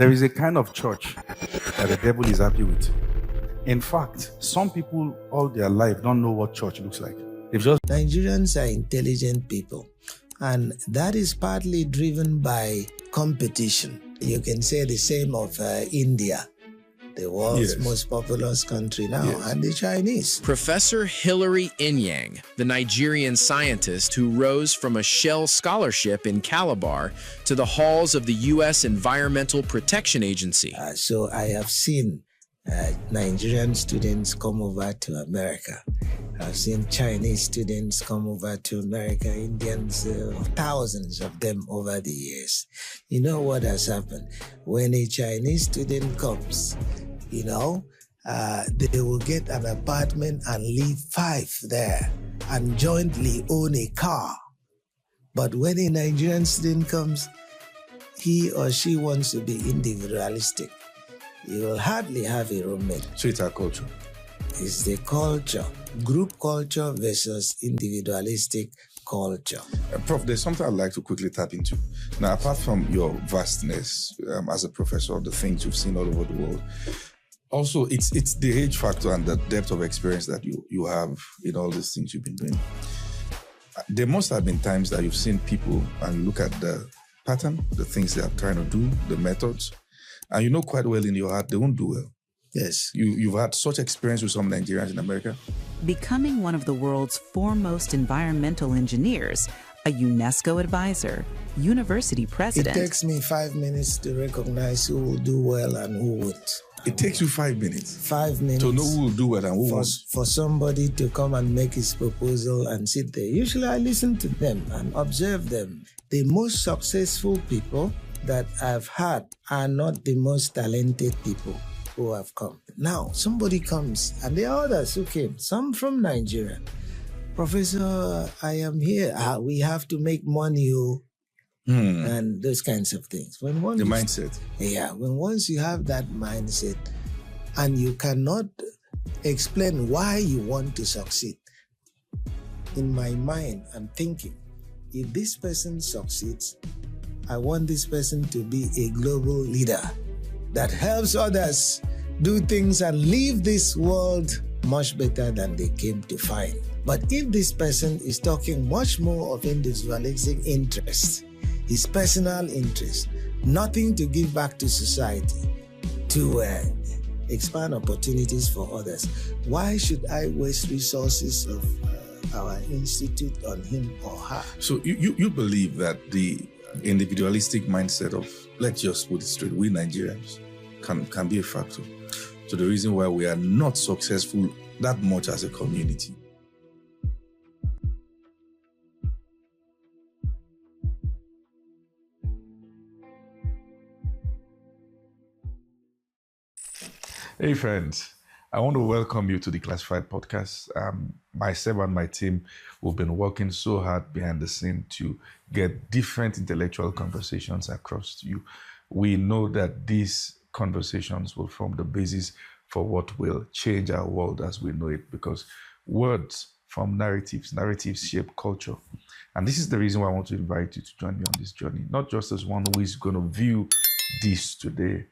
There is a kind of church that the devil is happy with. In fact, some people all their life don't know what church looks like. They've just Nigerians are intelligent people, and that is partly driven by competition. You can say the same of India, the world's most populous country now, and the Chinese. Professor Hilary Inyang, the Nigerian scientist who rose from a Shell scholarship in Calabar to the halls of the U.S. Environmental Protection Agency. So I have seen Nigerian students come over to America. I've seen Chinese students come over to America, Indians, thousands of them over the years. You know what has happened? When a Chinese student comes, they will get an apartment and leave 5 there and jointly own a car. But when a Nigerian student comes, he or she wants to be individualistic. You will hardly have a roommate. So it's our culture. It's the culture. Group culture versus individualistic culture. Prof, there's something I'd like to quickly tap into. Now, apart from your vastness as a professor, the things you've seen all over the world, also it's the age factor and the depth of experience that you have in all these things you've been doing. There must have been times that you've seen people and look at the pattern, the things they are trying to do, the methods, and you know quite well in your heart they won't do well. Yes. You've had such experience with some Nigerians in America. Becoming one of the world's foremost environmental engineers, a UNESCO advisor, university president. It takes me 5 minutes to recognize who will do well and who won't. It takes you 5 minutes? 5 minutes. To know who will do well and who won't. For somebody to come and make his proposal and sit there. Usually I listen to them and observe them. The most successful people that I've had are not the most talented people who have come. Now, somebody comes, and there are others who came, some from Nigeria. Professor, I am here. We have to make money, and those kinds of things. Mindset. Yeah, when once you have that mindset, and you cannot explain why you want to succeed, in my mind, I'm thinking, if this person succeeds, I want this person to be a global leader that helps others do things and leave this world much better than they came to find. But if this person is talking much more of individualistic interest, his personal interest, nothing to give back to society, to expand opportunities for others, why should I waste resources of our institute on him or her? So you believe that the individualistic mindset of, let's just put it straight, we Nigerians can be a factor to the reason why we are not successful that much as a community. Hey friends, I want to welcome you to the Classified Podcast. Myself and my team, we've been working so hard behind the scene to get different intellectual conversations across to you. We know that these conversations will form the basis for what will change our world as we know it, because words form narratives shape culture. And this is the reason why I want to invite you to join me on this journey, not just as one who is going to view this today.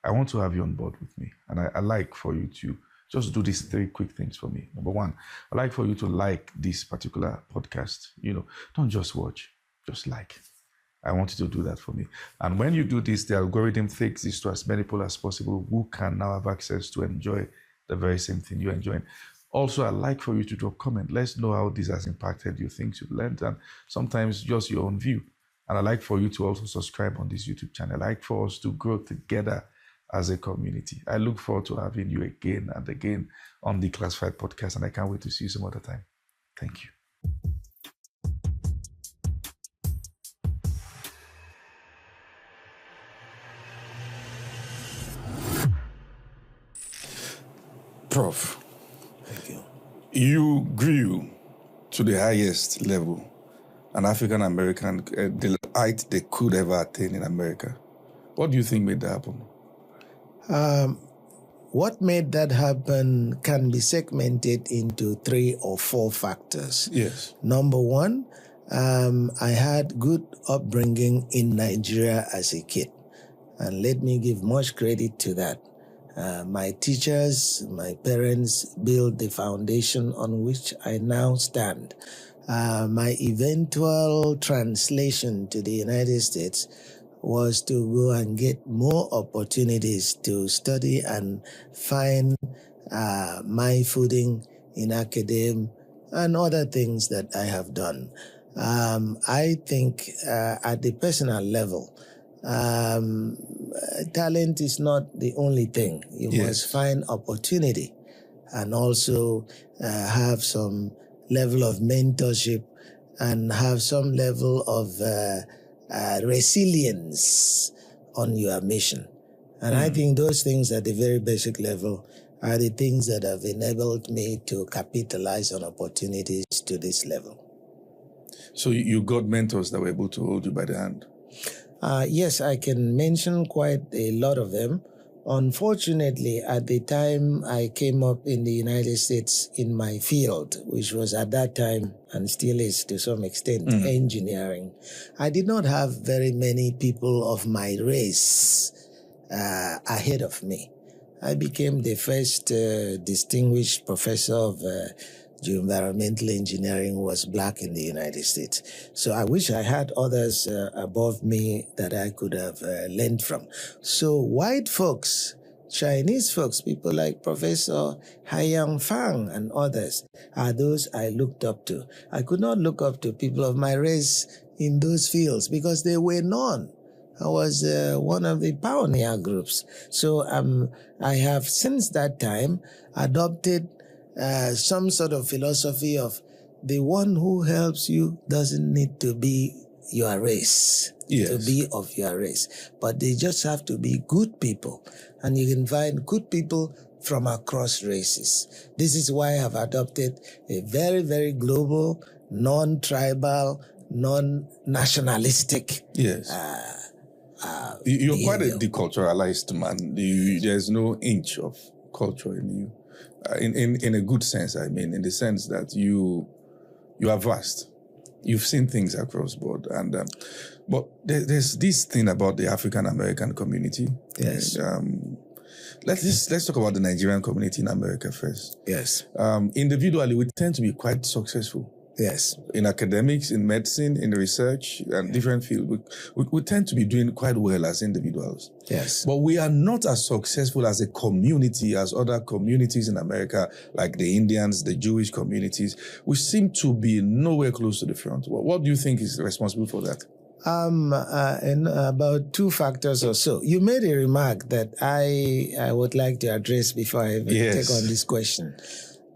I want to have you on board with me. And I like for you to just do these 3 quick things for me. Number 1, I'd like for you to like this particular podcast. Don't just watch, just like. I want you to do that for me. And when you do this, the algorithm takes this to as many people as possible who can now have access to enjoy the very same thing you're enjoying. Also, I'd like for you to drop a comment. Let's know how this has impacted you, things you've learned, and sometimes just your own view. And I'd like for you to also subscribe on this YouTube channel. I'd like for us to grow together as a community. I look forward to having you again and again on the Classified Podcast, and I can't wait to see you some other time. Thank you. Prof, Thank you. You grew to the highest level an African American, the height they could ever attain in America. What do you think made that happen? What made that happen can be segmented into 3 or 4 factors. Yes. Number 1, I had good upbringing in Nigeria as a kid. And let me give much credit to that. My teachers, my parents built the foundation on which I now stand. My eventual translation to the United States was to go and get more opportunities to study and find my footing in academia and other things that I have done. I think at the personal level, talent is not the only thing. You must find opportunity and also have some level of mentorship and have some level of resilience on your mission. And I think those things at the very basic level are the things that have enabled me to capitalize on opportunities to this level. So you got mentors that were able to hold you by the hand? Yes, I can mention quite a lot of them. Unfortunately, at the time I came up in the United States in my field, which was at that time and still is to some extent engineering, I did not have very many people of my race ahead of me. I became the first distinguished professor of environmental engineering who was black in the United States. So I wish I had others above me that I could have learned from. So white folks, Chinese folks, people like Professor Haiyang Fang and others are those I looked up to. I could not look up to people of my race in those fields because there were none. I was one of the pioneer groups. So I have since that time adopted some sort of philosophy of the one who helps you doesn't need to be your race, to be of your race, but they just have to be good people. And you can find good people from across races. This is why I have adopted a very, very global, non-tribal, non-nationalistic You're quite a deculturalized man. There's no inch of culture in you. In a good sense, I mean, in the sense that you are vast. You've seen things across board. But there's this thing about the African American community. Yes. And, let's talk about the Nigerian community in America first. Yes. Individually, we tend to be quite successful. Yes. In academics, in medicine, in research, and different fields, we tend to be doing quite well as individuals. Yes. But we are not as successful as a community as other communities in America, like the Indians, the Jewish communities. We seem to be nowhere close to the front. What do you think is responsible for that? In about two factors or so. You made a remark that I would like to address before I even take on this question.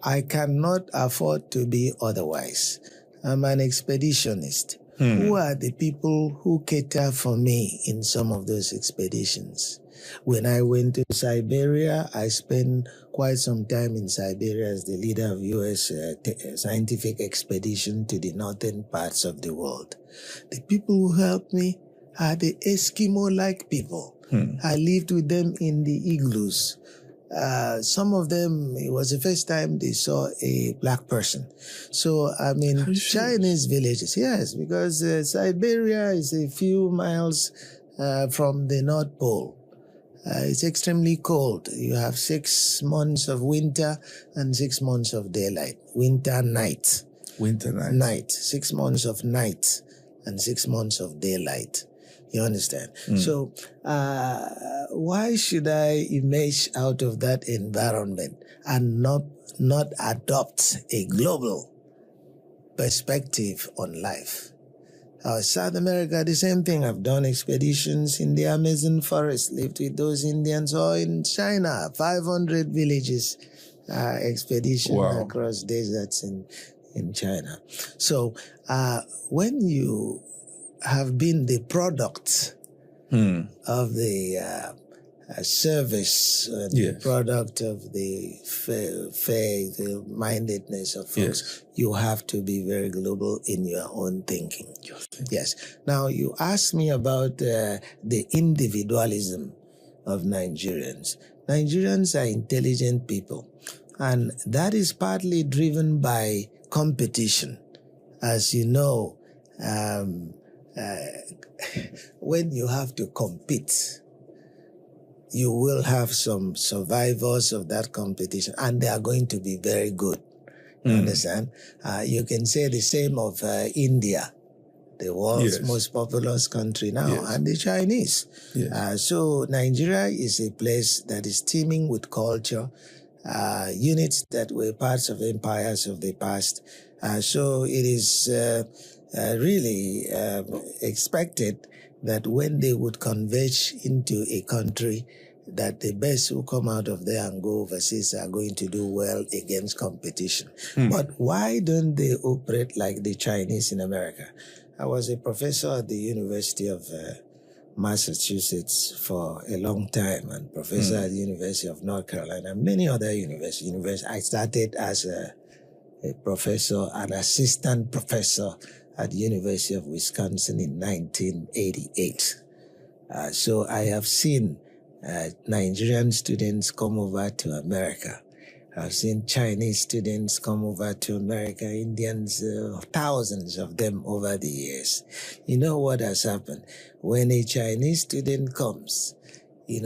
I cannot afford to be otherwise. I'm an expeditionist. Who are the people who cater for me in some of those expeditions? When I went to Siberia, I spent quite some time in Siberia as the leader of U.S. scientific expedition to the northern parts of the world. The people who helped me are the Eskimo-like people. I lived with them in the igloos. Some of them, it was the first time they saw a black person. So, I mean, Chinese villages, yes, because Siberia is a few miles from the North Pole. It's extremely cold. You have 6 months of winter and 6 months of daylight. Winter night. Winter night. Night. 6 months of night and 6 months of daylight. You understand? So, why should I emerge out of that environment and not adopt a global perspective on life? South America, the same thing. I've done expeditions in the Amazon forest, lived with those Indians, or in China, 500 villages expedition across deserts in China. So, when you have been the product of the service, the product of the faith, the mindedness of folks, you have to be very global in your own thinking. Yes. Now, you asked me about the individualism of Nigerians. Nigerians are intelligent people, and that is partly driven by competition. As you know, when you have to compete you will have some survivors of that competition, and they are going to be very good. You understand? You can say the same of India, the world's most populous country now, and the Chinese. So Nigeria is a place that is teeming with culture, units that were parts of empires of the past. So it is really expected that when they would converge into a country, that the best who come out of there and go overseas are going to do well against competition. But why don't they operate like the Chinese in America? I was a professor at the University of Massachusetts for a long time, and professor at the University of North Carolina, and many other universities. I started as a professor, an assistant professor at the University of Wisconsin in 1988. So I have seen Nigerian students come over to America. I've seen Chinese students come over to America, Indians, thousands of them over the years. You know what has happened? When a Chinese student comes, they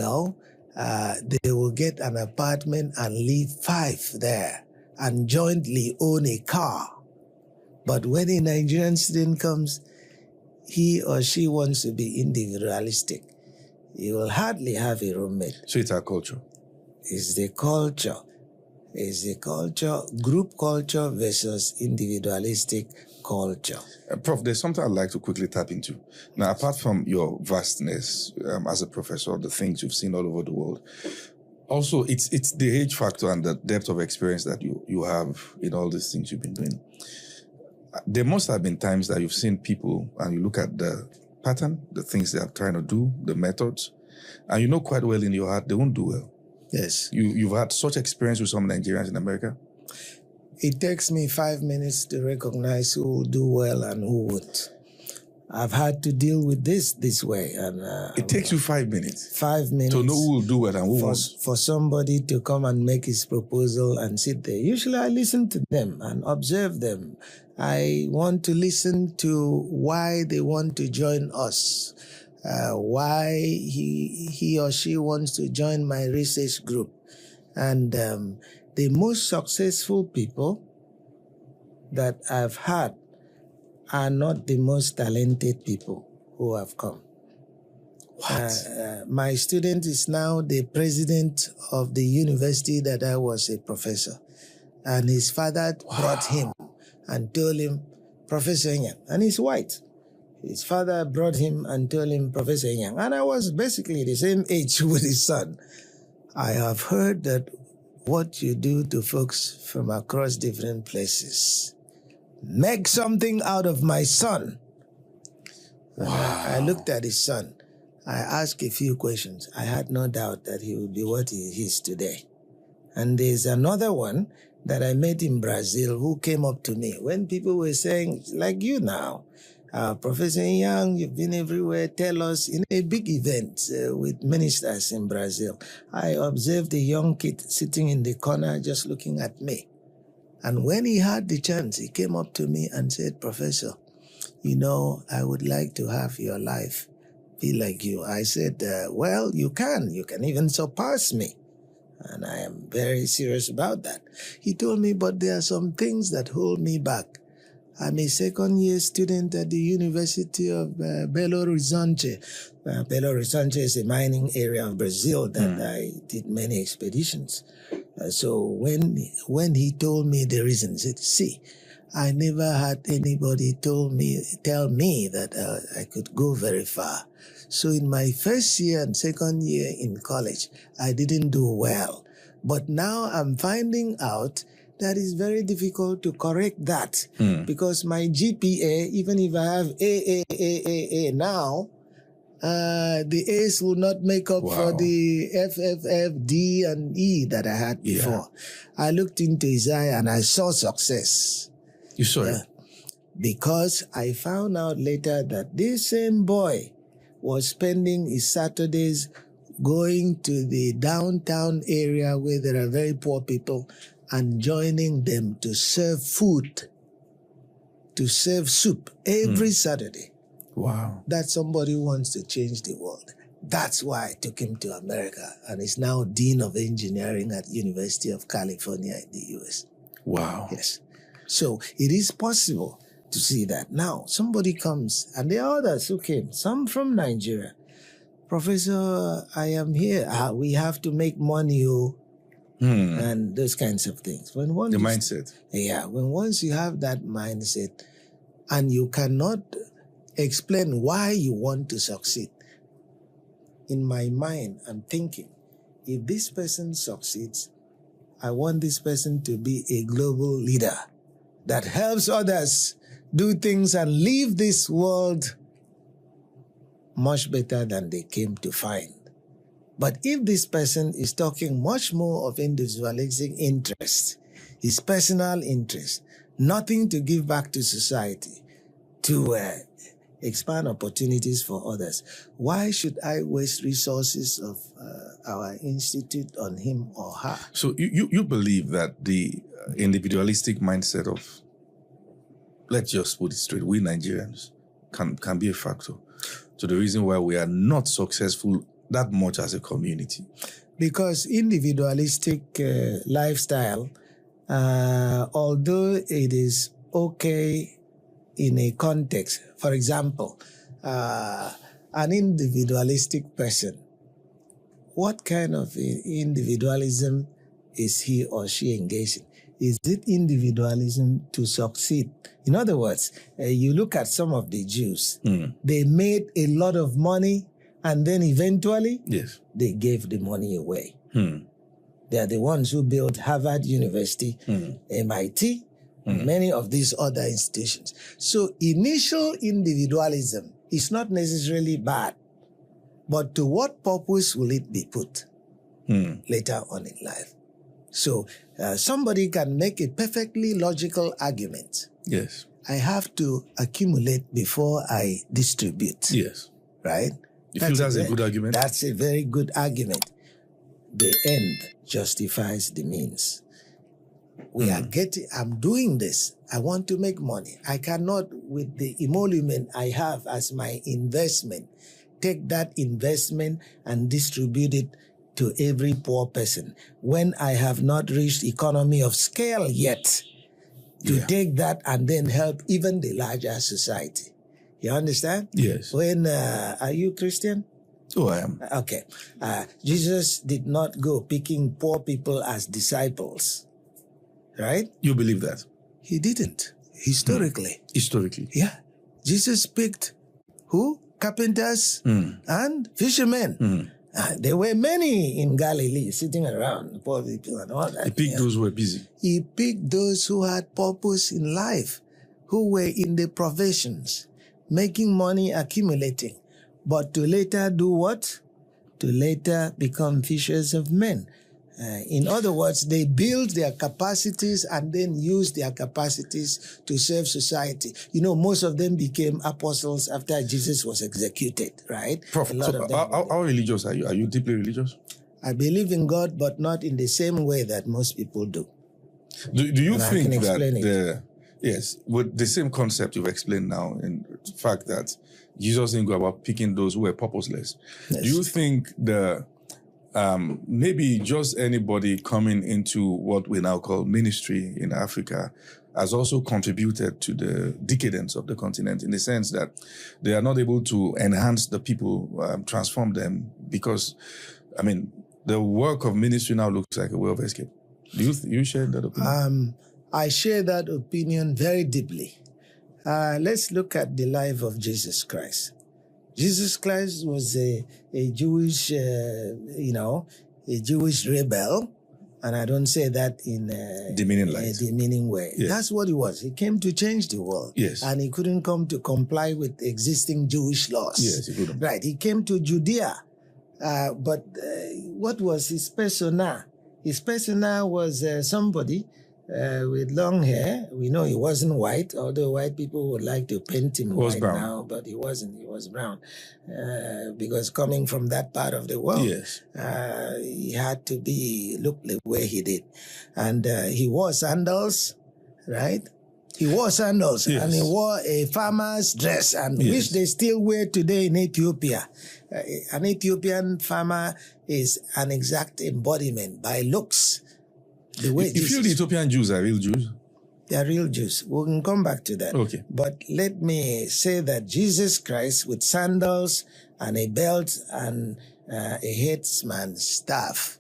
will get an apartment and leave 5 there and jointly own a car. But when a Nigerian student comes, he or she wants to be individualistic. You will hardly have a roommate. So it's our culture. It's the culture. It's the culture, group culture versus individualistic culture. Prof, there's something I'd like to quickly tap into. Now, apart from your vastness as a professor, the things you've seen all over the world, also it's the age factor and the depth of experience that you have in all these things you've been doing. There must have been times that you've seen people and you look at the pattern, the things they are trying to do, the methods, and you know quite well in your heart they won't do well. Yes. You've had such experience with some Nigerians in America? It takes me 5 minutes to recognize who will do well and who won't. I've had to deal with this way. And it takes you 5 minutes? 5 minutes. To know who will do well and who won't? For somebody to come and make his proposal and sit there. Usually I listen to them and observe them. I want to listen to why they want to join us. Why he or she wants to join my research group. And the most successful people that I've had are not the most talented people who have come. What? My student is now the president of the university that I was a professor. And his father brought him and told him, Professor Yang, and he's white. His father brought him and told him, Professor Yang, and I was basically the same age with his son. I have heard that what you do to folks from across different places, make something out of my son. I looked at his son. I asked a few questions. I had no doubt that he would be what he is today. And there's another one that I met in Brazil who came up to me when people were saying, like you now, Professor Yang, you've been everywhere. Tell us, in a big event with ministers in Brazil, I observed a young kid sitting in the corner just looking at me. And when he had the chance, he came up to me and said, Professor, I would like to have your life be like you. I said, well, you can even surpass me. And I am very serious about that. He told me, but there are some things that hold me back. I'm a second-year student at the University of Belo Horizonte. Belo Horizonte is a mining area of Brazil that I did many expeditions. So when he told me the reasons, he said, see, I never had anybody tell me that I could go very far. So in my first year and second year in college, I didn't do well. But now I'm finding out that it's very difficult to correct that because my GPA, even if I have A now, the A's will not make up for the F, D, and E that I had before. I looked into his eye and I saw success. You saw it? Because I found out later that this same boy was spending his Saturdays going to the downtown area where there are very poor people and joining them to serve food, to serve soup every Saturday. Wow. That somebody wants to change the world. That's why I took him to America, and he's now Dean of Engineering at University of California in the US. Wow. Yes. So it is possible to see that. Now, somebody comes, and there are others who came, some from Nigeria. Professor, I am here. We have to make money, and those kinds of things. When Mindset. Yeah. When once you have that mindset, and you cannot explain why you want to succeed, in my mind, I'm thinking, if this person succeeds, I want this person to be a global leader that helps others do things and leave this world much better than they came to find. But if this person is talking much more of individualistic interest, his personal interest, nothing to give back to society, to expand opportunities for others, why should I waste resources of our institute on him or her? So you believe that the individualistic mindset of, let's just put it straight, we Nigerians can be a factor to the reason why we are not successful that much as a community? Because individualistic lifestyle, although it is okay in a context, for example, an individualistic person, what kind of individualism is he or she engaged in? Is it individualism to succeed? In other words, you look at some of the Jews, they made a lot of money, and then eventually they gave the money away. They are the ones who built Harvard University, MIT, many of these other institutions. So initial individualism is not necessarily bad, but to what purpose will it be put later on in life? So somebody can make a perfectly logical argument. Yes. I have to accumulate before I distribute. Yes. Right? You feel that's a good argument? That's a very good argument. The end justifies the means. I'm doing this. I want to make money. I cannot, with the emolument I have as my investment, take that investment and distribute it to every poor person when I have not reached economy of scale yet to take that and then help even the larger society. You understand? Yes. When, are you Christian? Oh, I am. Okay. Jesus did not go picking poor people as disciples, right? You believe that? He didn't, historically. Historically? Yeah. Jesus picked who? Carpenters and fishermen. There were many in Galilee sitting around, poor people and all that. He picked those who were busy. He picked those who had purpose in life, who were in the professions, making money, accumulating. But to later do what? To later become fishers of men. In other words, they build their capacities and then use their capacities to serve society. You know, most of them became apostles after Jesus was executed, right? Prof, how religious are you? Are you deeply religious? I believe in God, but not in the same way that most people do. Do you think that with the same concept you've explained now, in fact that Jesus didn't go about picking those who were purposeless, do you think maybe just anybody coming into what we now call ministry in Africa has also contributed to the decadence of the continent, in the sense that they are not able to enhance the people, transform them, because, I mean, the work of ministry now looks like a way of escape. Do you share that opinion? I share that opinion very deeply. Let's look at the life of Jesus Christ. Jesus Christ was a Jewish, a Jewish rebel, and I don't say that in a demeaning way. Yes. That's what he was. He came to change the world. Yes. And he couldn't come to comply with existing Jewish laws. Yes, he couldn't. Right. He came to Judea. But what was his persona? His persona was somebody with long hair. We know he wasn't white, although white people would like to paint him white brown now, but he wasn't. He was brown. Because coming from that part of the world, he had to look the way he did. And he wore sandals, right? He wore sandals and he wore a farmer's dress, and which they still wear today in Ethiopia. An Ethiopian farmer is an exact embodiment by looks. The way you feel the Ethiopian Jews are real Jews? They are real Jews. We can come back to that. Okay. But let me say that Jesus Christ with sandals and a belt and a headsman's staff,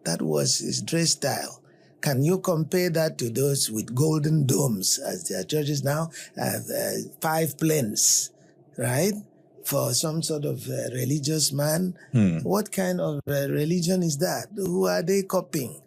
that was his dress style. Can you compare that to those with golden domes, as their churches now have 5 planes, right? For some sort of religious man. What kind of religion is that? Who are they copying?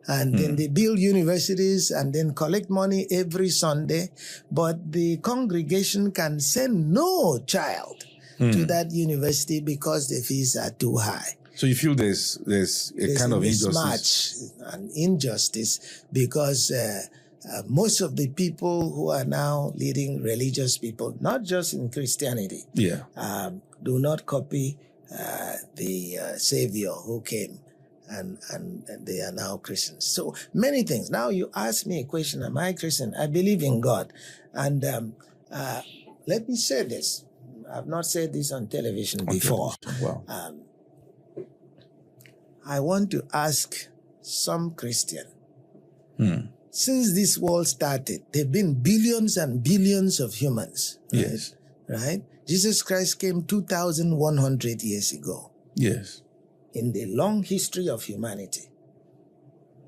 And then they build universities and then collect money every Sunday, but the congregation can send no child to that university because the fees are too high. So you feel there's a kind of injustice? An injustice because most of the people who are now leading religious people, not just in Christianity, do not copy the Savior who came. And they are now Christians. So many things. Now you ask me a question, am I Christian? I believe in God. And let me say this. I've not said this on television before. Wow. I want to ask some Christian. Since this world started, there have been billions and billions of humans. Right? Yes. Right? Jesus Christ came 2,100 years ago. Yes. In the long history of humanity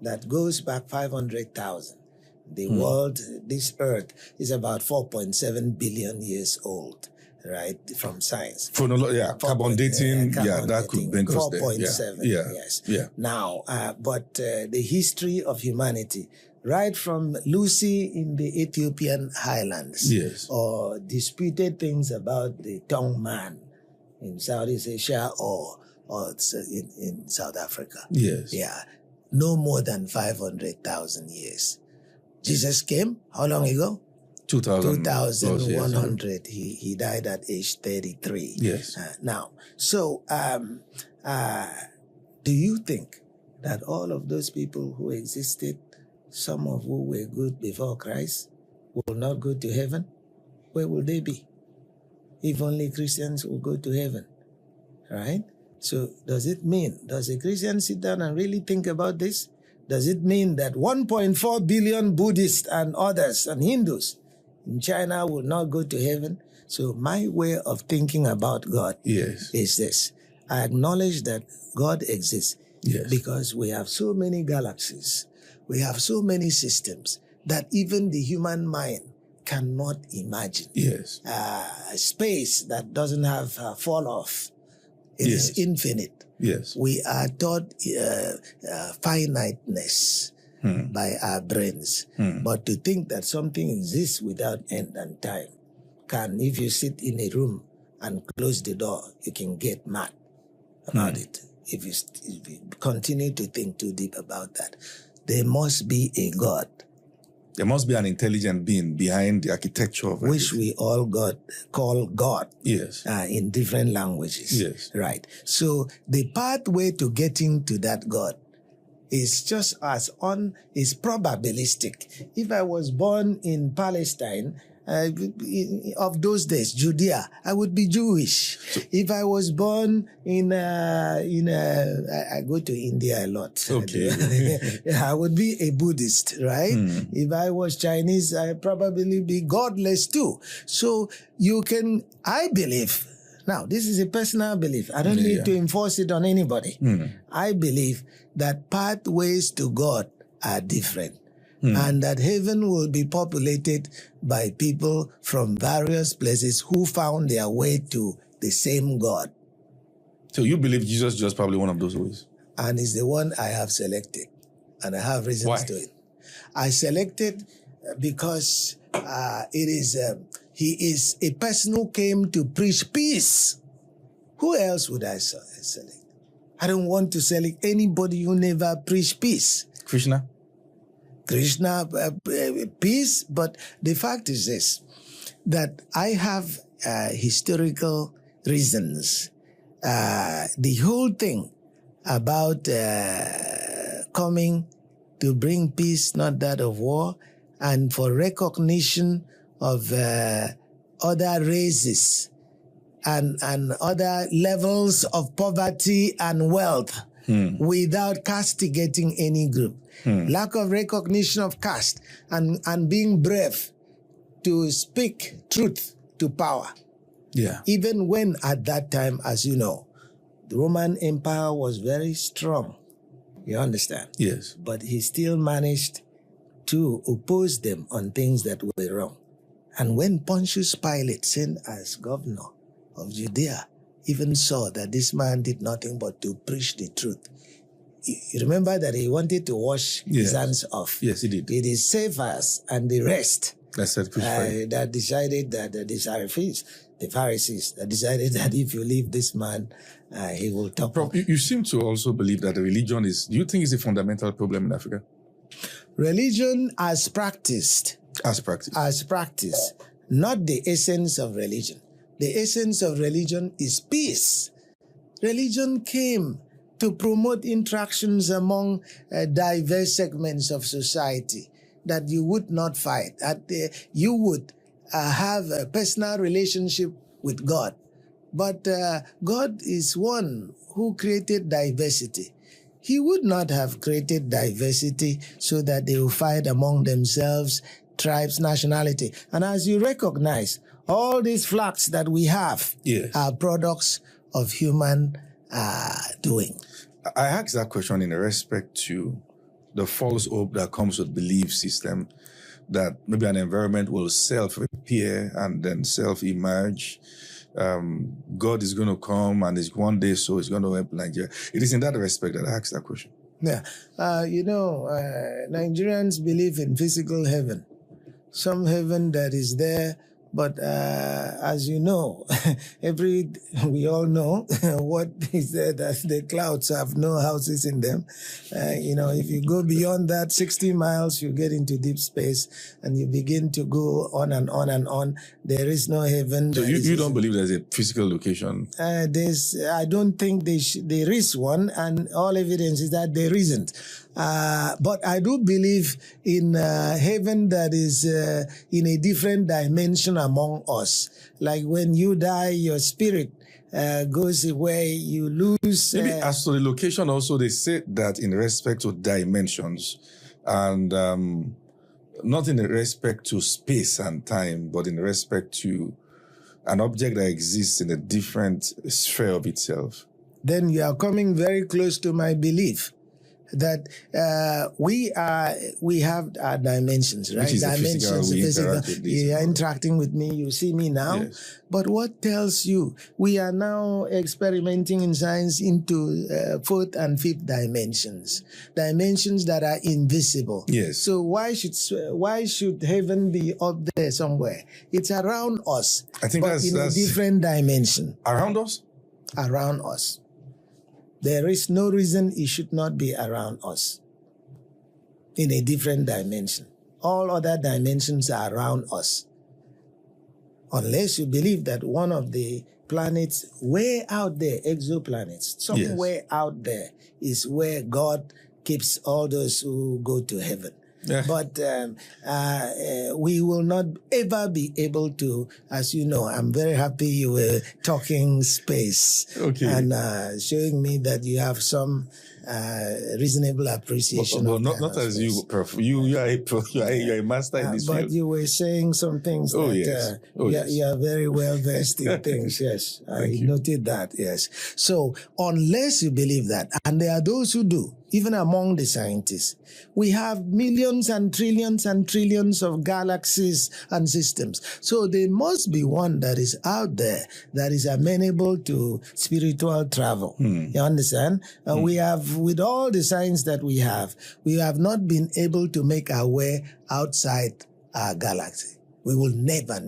that goes back 500,000, the world, this earth, is about 4.7 billion years old, right, from science. Carbon dating, that could bring us there. 4.7, yes. Yeah. Now, but the history of humanity, right from Lucy in the Ethiopian highlands, or disputed things about the tongue man in Southeast Asia or in South Africa. Yes. Yeah. No more than 500,000 years. Jesus came, how long ago? 2,100. He died at age 33. Yes. Now, so do you think that all of those people who existed, some of who were good before Christ, will not go to heaven? Where will they be? If only Christians will go to heaven, right? So does a Christian sit down and really think about this? Does it mean that 1.4 billion Buddhists and others and Hindus in China will not go to heaven? So my way of thinking about God is this. I acknowledge that God exists because we have so many galaxies. We have so many systems that even the human mind cannot imagine. Space that doesn't have fall off. It is infinite. Yes. We are taught finiteness by our brains. But to think that something exists without end and time if you sit in a room and close the door, you can get mad about it. If you continue to think too deep about that. There must be a God. There must be an intelligent being behind the architecture of which we all call God. Yes. In different languages. Yes. Right. So the pathway to getting to that God is just is probabilistic. If I was born in Palestine, of those days, Judea, I would be Jewish. If I was born I go to India a lot. Okay. I would be a Buddhist, right? If I was Chinese, I'd probably be godless too. So I believe, now this is a personal belief. I don't need to enforce it on anybody. I believe that pathways to God are different. And that heaven will be populated by people from various places who found their way to the same God. So you believe Jesus is just probably one of those ways? And it's the one I have selected. And I have reasons to it. I selected because he is a person who came to preach peace. Who else would I select? I don't want to select anybody who never preached peace. Krishna, peace, but the fact is this, that I have historical reasons. The whole thing about coming to bring peace, not that of war, and for recognition of other races and other levels of poverty and wealth without castigating any group. Lack of recognition of caste and being brave to speak truth to power. Yeah. Even when at that time, as you know, the Roman Empire was very strong. You understand? Yes. But he still managed to oppose them on things that were wrong. And when Pontius Pilate, sent as governor of Judea, even saw that this man did nothing but to preach the truth. You remember that he wanted to wash his hands off. Yes, he did. It is Cephas and the rest that decided that the Pharisees that decided that if you leave this man, he will talk. Prof, you seem to also believe that the religion is, do you think it's a fundamental problem in Africa? Religion as practiced. As practice. Not the essence of religion. The essence of religion is peace. Religion came to promote interactions among diverse segments of society, that you would not fight, that you would have a personal relationship with God. But God is one who created diversity. He would not have created diversity so that they will fight among themselves, tribes, nationality. And as you recognize, all these flags that we have are products of human doing. I asked that question in respect to the false hope that comes with belief system that maybe an environment will self-repair and then self-emerge. God is going to come and it's one day, so it's going to help Nigeria. It is in that respect that I asked that question. Yeah. Nigerians believe in physical heaven. Some heaven that is there, but as you know, we all know what is there, that the clouds have no houses in them. If you go beyond that 60 miles, you get into deep space and you begin to go on and on and on. There is no heaven. So you don't believe there's a physical location? I don't think there is one, and all evidence is that there isn't. But I do believe in heaven that is in a different dimension among us. Like when you die, your spirit goes away, you lose... Maybe as to the location also, they say that in respect to dimensions and not in respect to space and time, but in respect to an object that exists in a different sphere of itself. Then you are coming very close to my belief that we have our dimensions, right? Which is dimensions, the physical. You are interacting with me, you see me now. Yes. But what tells you we are now experimenting in science into fourth and fifth dimensions that are invisible. Yes. So why should heaven be up there somewhere? It's around us. I think but that's a different dimension. Around us? Around us. There is no reason it should not be around us in a different dimension. All other dimensions are around us. Unless you believe that one of the planets way out there, exoplanets, somewhere out there is where God keeps all those who go to heaven. Yeah. But we will not ever be able to, as you know, I'm very happy you were talking space and showing me that you have some reasonable appreciation. Well, not as space. You, Prof. You are a master in this field. But you were saying some things you are very well versed in things. Yes, I noted that. Yes. So unless you believe that, and there are those who do, even among the scientists, we have millions and trillions of galaxies and systems. So there must be one that is out there that is amenable to spiritual travel. You understand? We have, with all the science that we have not been able to make our way outside our galaxy. We will never.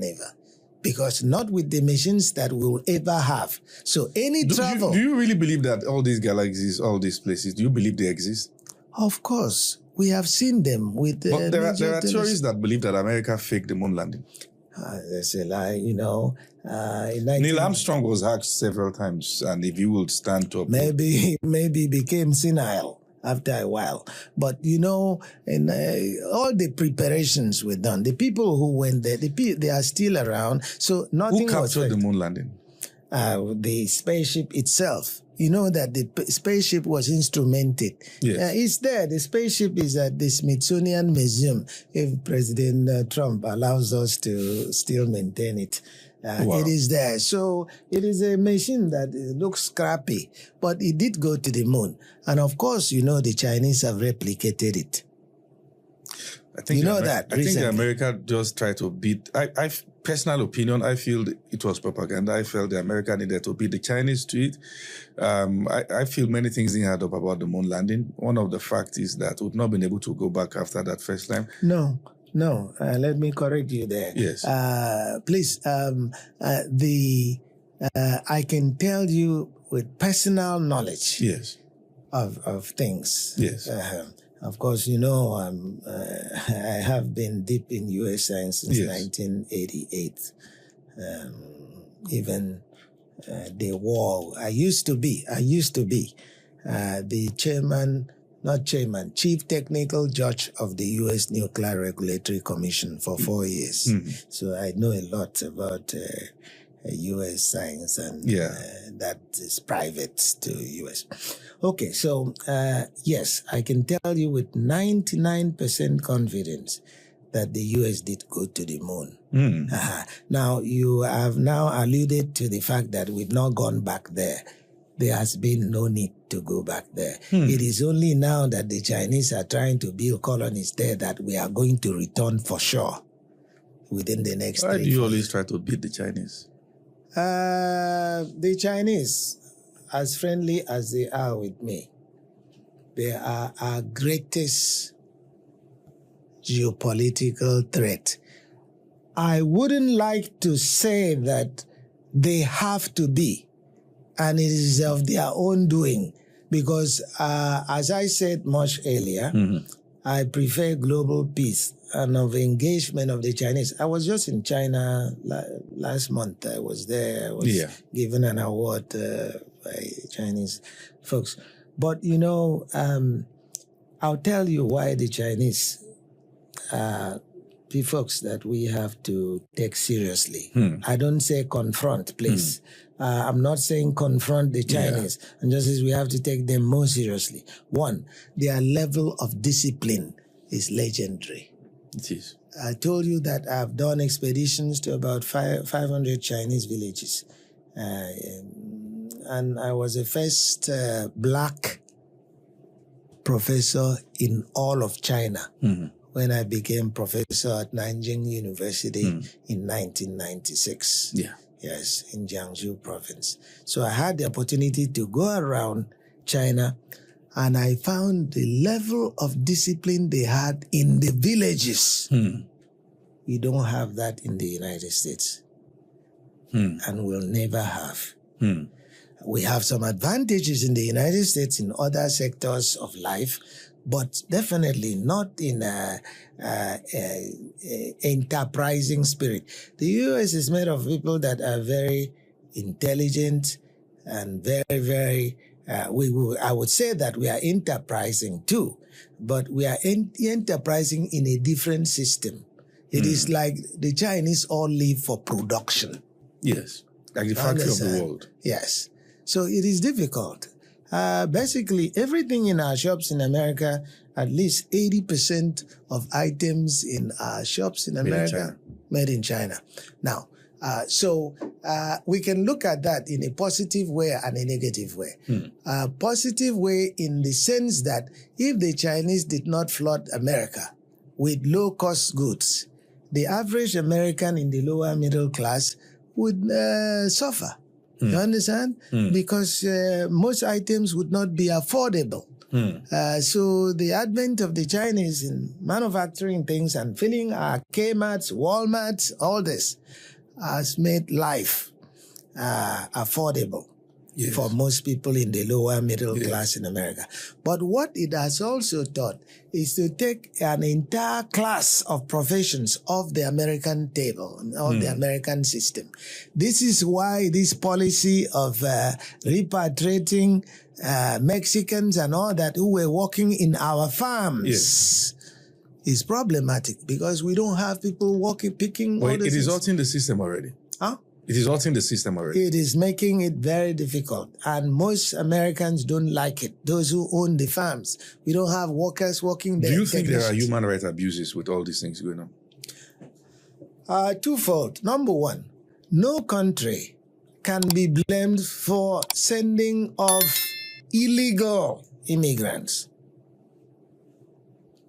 Because not with the machines that we will ever have. So any travel... Do you really believe that all these galaxies, all these places, do you believe they exist? Of course. We have seen them with... But there are theories that believe that America faked the moon landing. That's a lie, Neil Armstrong was asked several times, and if you would stand up... Maybe became senile. after a while. But in all the preparations were done. The people who went there, they are still around. So nothing Who was captured the moon landing? The spaceship itself. You know that the spaceship was instrumented. Yes. It's there. The spaceship is at the Smithsonian Museum if President Trump allows us to still maintain it. Wow. It is there. So it is a machine that looks scrappy, but it did go to the moon. And of course, the Chinese have replicated it. I think that I think recently. America just tried to beat. Personal opinion, I feel it was propaganda. I felt the America needed to beat the Chinese to it. I feel many things didn't add up about the moon landing. One of the facts is that we've not been able to go back after that first time. No. Let me correct you there. Yes. Please. I can tell you with personal knowledge. Yes. Of things. Yes. Of course, I have been deep in U.S. science since 1988. Even the war. I used to be the chief technical judge of the U.S. Nuclear Regulatory Commission for 4 years. Mm-hmm. So I know a lot about U.S. science and that is private to U.S. Okay, so yes, I can tell you with 99% confidence that the U.S. did go to the moon. Now, you have now alluded to the fact that we've not gone back there. There has been no need to go back there. It is only now that the Chinese are trying to build colonies there that we are going to return for sure within the next 3 Why do you 4 always years. try to beat the Chinese? The Chinese, as friendly as they are with me, they are our greatest geopolitical threat. I wouldn't like to say that they have to be, and it is of their own doing, because as I said much earlier, I prefer global peace and of engagement of the Chinese. I was just in China last month. I was there. I was given an award by Chinese folks. But, I'll tell you why the Chinese the folks that we have to take seriously. I don't say confront, please. I'm not saying confront the Chinese. And just as we have to take them more seriously. One, their level of discipline is legendary. It is. I told you that I've done expeditions to about 500 Chinese villages. And I was the first black professor in all of China when I became professor at Nanjing University in 1996. Yes, in Jiangsu province. So I had the opportunity to go around China, and I found the level of discipline they had in the villages. We don't have that in the United States, and will never have. We have some advantages in the United States in other sectors of life, but definitely not in a enterprising spirit. The U.S. is made of people that are very intelligent and very, very, I would say that we are enterprising too, but we are enterprising in a different system. It is like the Chinese all live for production. Yes, like the factory of the world. Yes. So it is difficult. Basically, everything in our shops in America, at least 80% of items in our shops in America, made in China. Now, so we can look at that in a positive way and a negative way. Positive way in the sense that if the Chinese did not flood America with low-cost goods, the average American in the lower middle class would suffer. You understand? Because most items would not be affordable. So the advent of the Chinese in manufacturing things and filling our Kmart's, Walmart's, all this has made life affordable. for most people in the lower middle class in America. But what it has also taught is to take an entire class of professions off the American table, off the American system. This is why this policy of repatriating Mexicans and all that who were working in our farms is problematic, because we don't have people picking. Well, it is altering the system already. Huh? It is altering the system already. It is making it very difficult, and most Americans don't like it. Those who own the farms, we don't have workers working there. Do you think there are human rights abuses with all these things going on? Twofold. Number one, no country can be blamed for sending off illegal immigrants.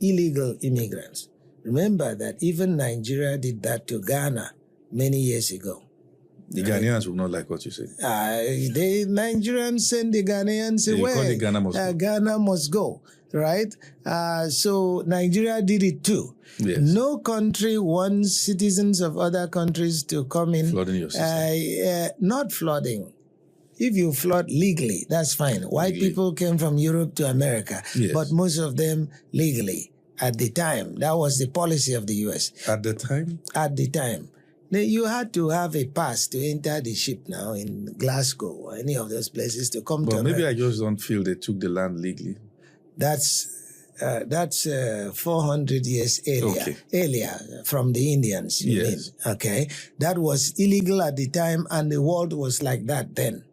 Illegal immigrants. Remember that even Nigeria did that to Ghana many years ago. The Ghanaians will not like what you say. The Nigerians send the Ghanaians away. Call it Ghana must go. Ghana must go, right? So Nigeria did it too. Yes. No country wants citizens of other countries to come in. Flooding your system. Not flooding. If you flood legally, that's fine. White people came from Europe to America, but most of them legally at the time. That was the policy of the U.S. At the time? At the time. You had to have a pass to enter the ship now in Glasgow or any of those places to come to America. Maybe I just don't feel they took the land legally. That's 400 years earlier from the Indians. You mean. Okay. That was illegal at the time, and the world was like that then.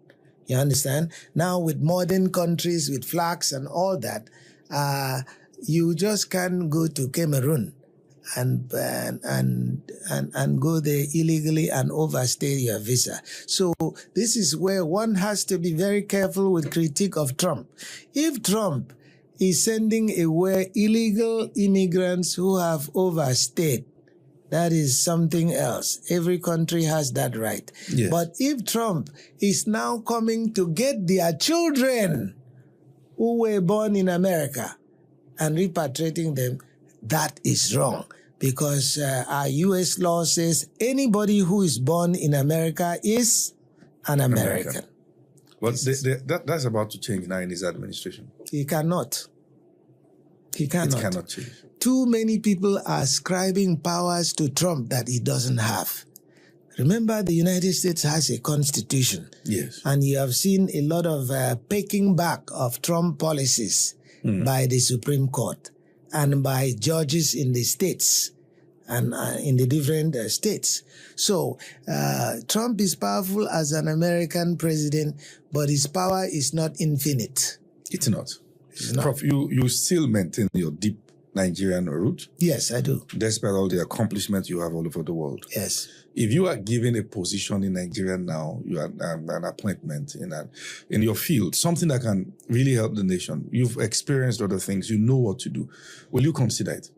You understand? Now with modern countries, with flags and all that, you just can't go to Cameroon and go there illegally and overstay your visa. So this is where one has to be very careful with critique of Trump. If Trump is sending away illegal immigrants who have overstayed, that is something else. Every country has that right. Yes. But if Trump is now coming to get their children who were born in America and repatriating them, that is wrong. Because our U.S. law says anybody who is born in America is an American. But that's about to change now in his administration. He cannot. He cannot. It cannot change. Too many people are ascribing powers to Trump that he doesn't have. Remember, the United States has a constitution. Yes. And you have seen a lot of taking back of Trump policies by the Supreme Court and by judges in the states and in the different states. So Trump is powerful as an American president, but his power is not infinite. It's not. Prof, you still maintain your deep Nigerian root? Yes, I do. Despite all the accomplishments you have all over the world? Yes. If you are given a position in Nigeria now, you are an appointment in your field, something that can really help the nation. You've experienced other things. You know what to do. Will you consider it?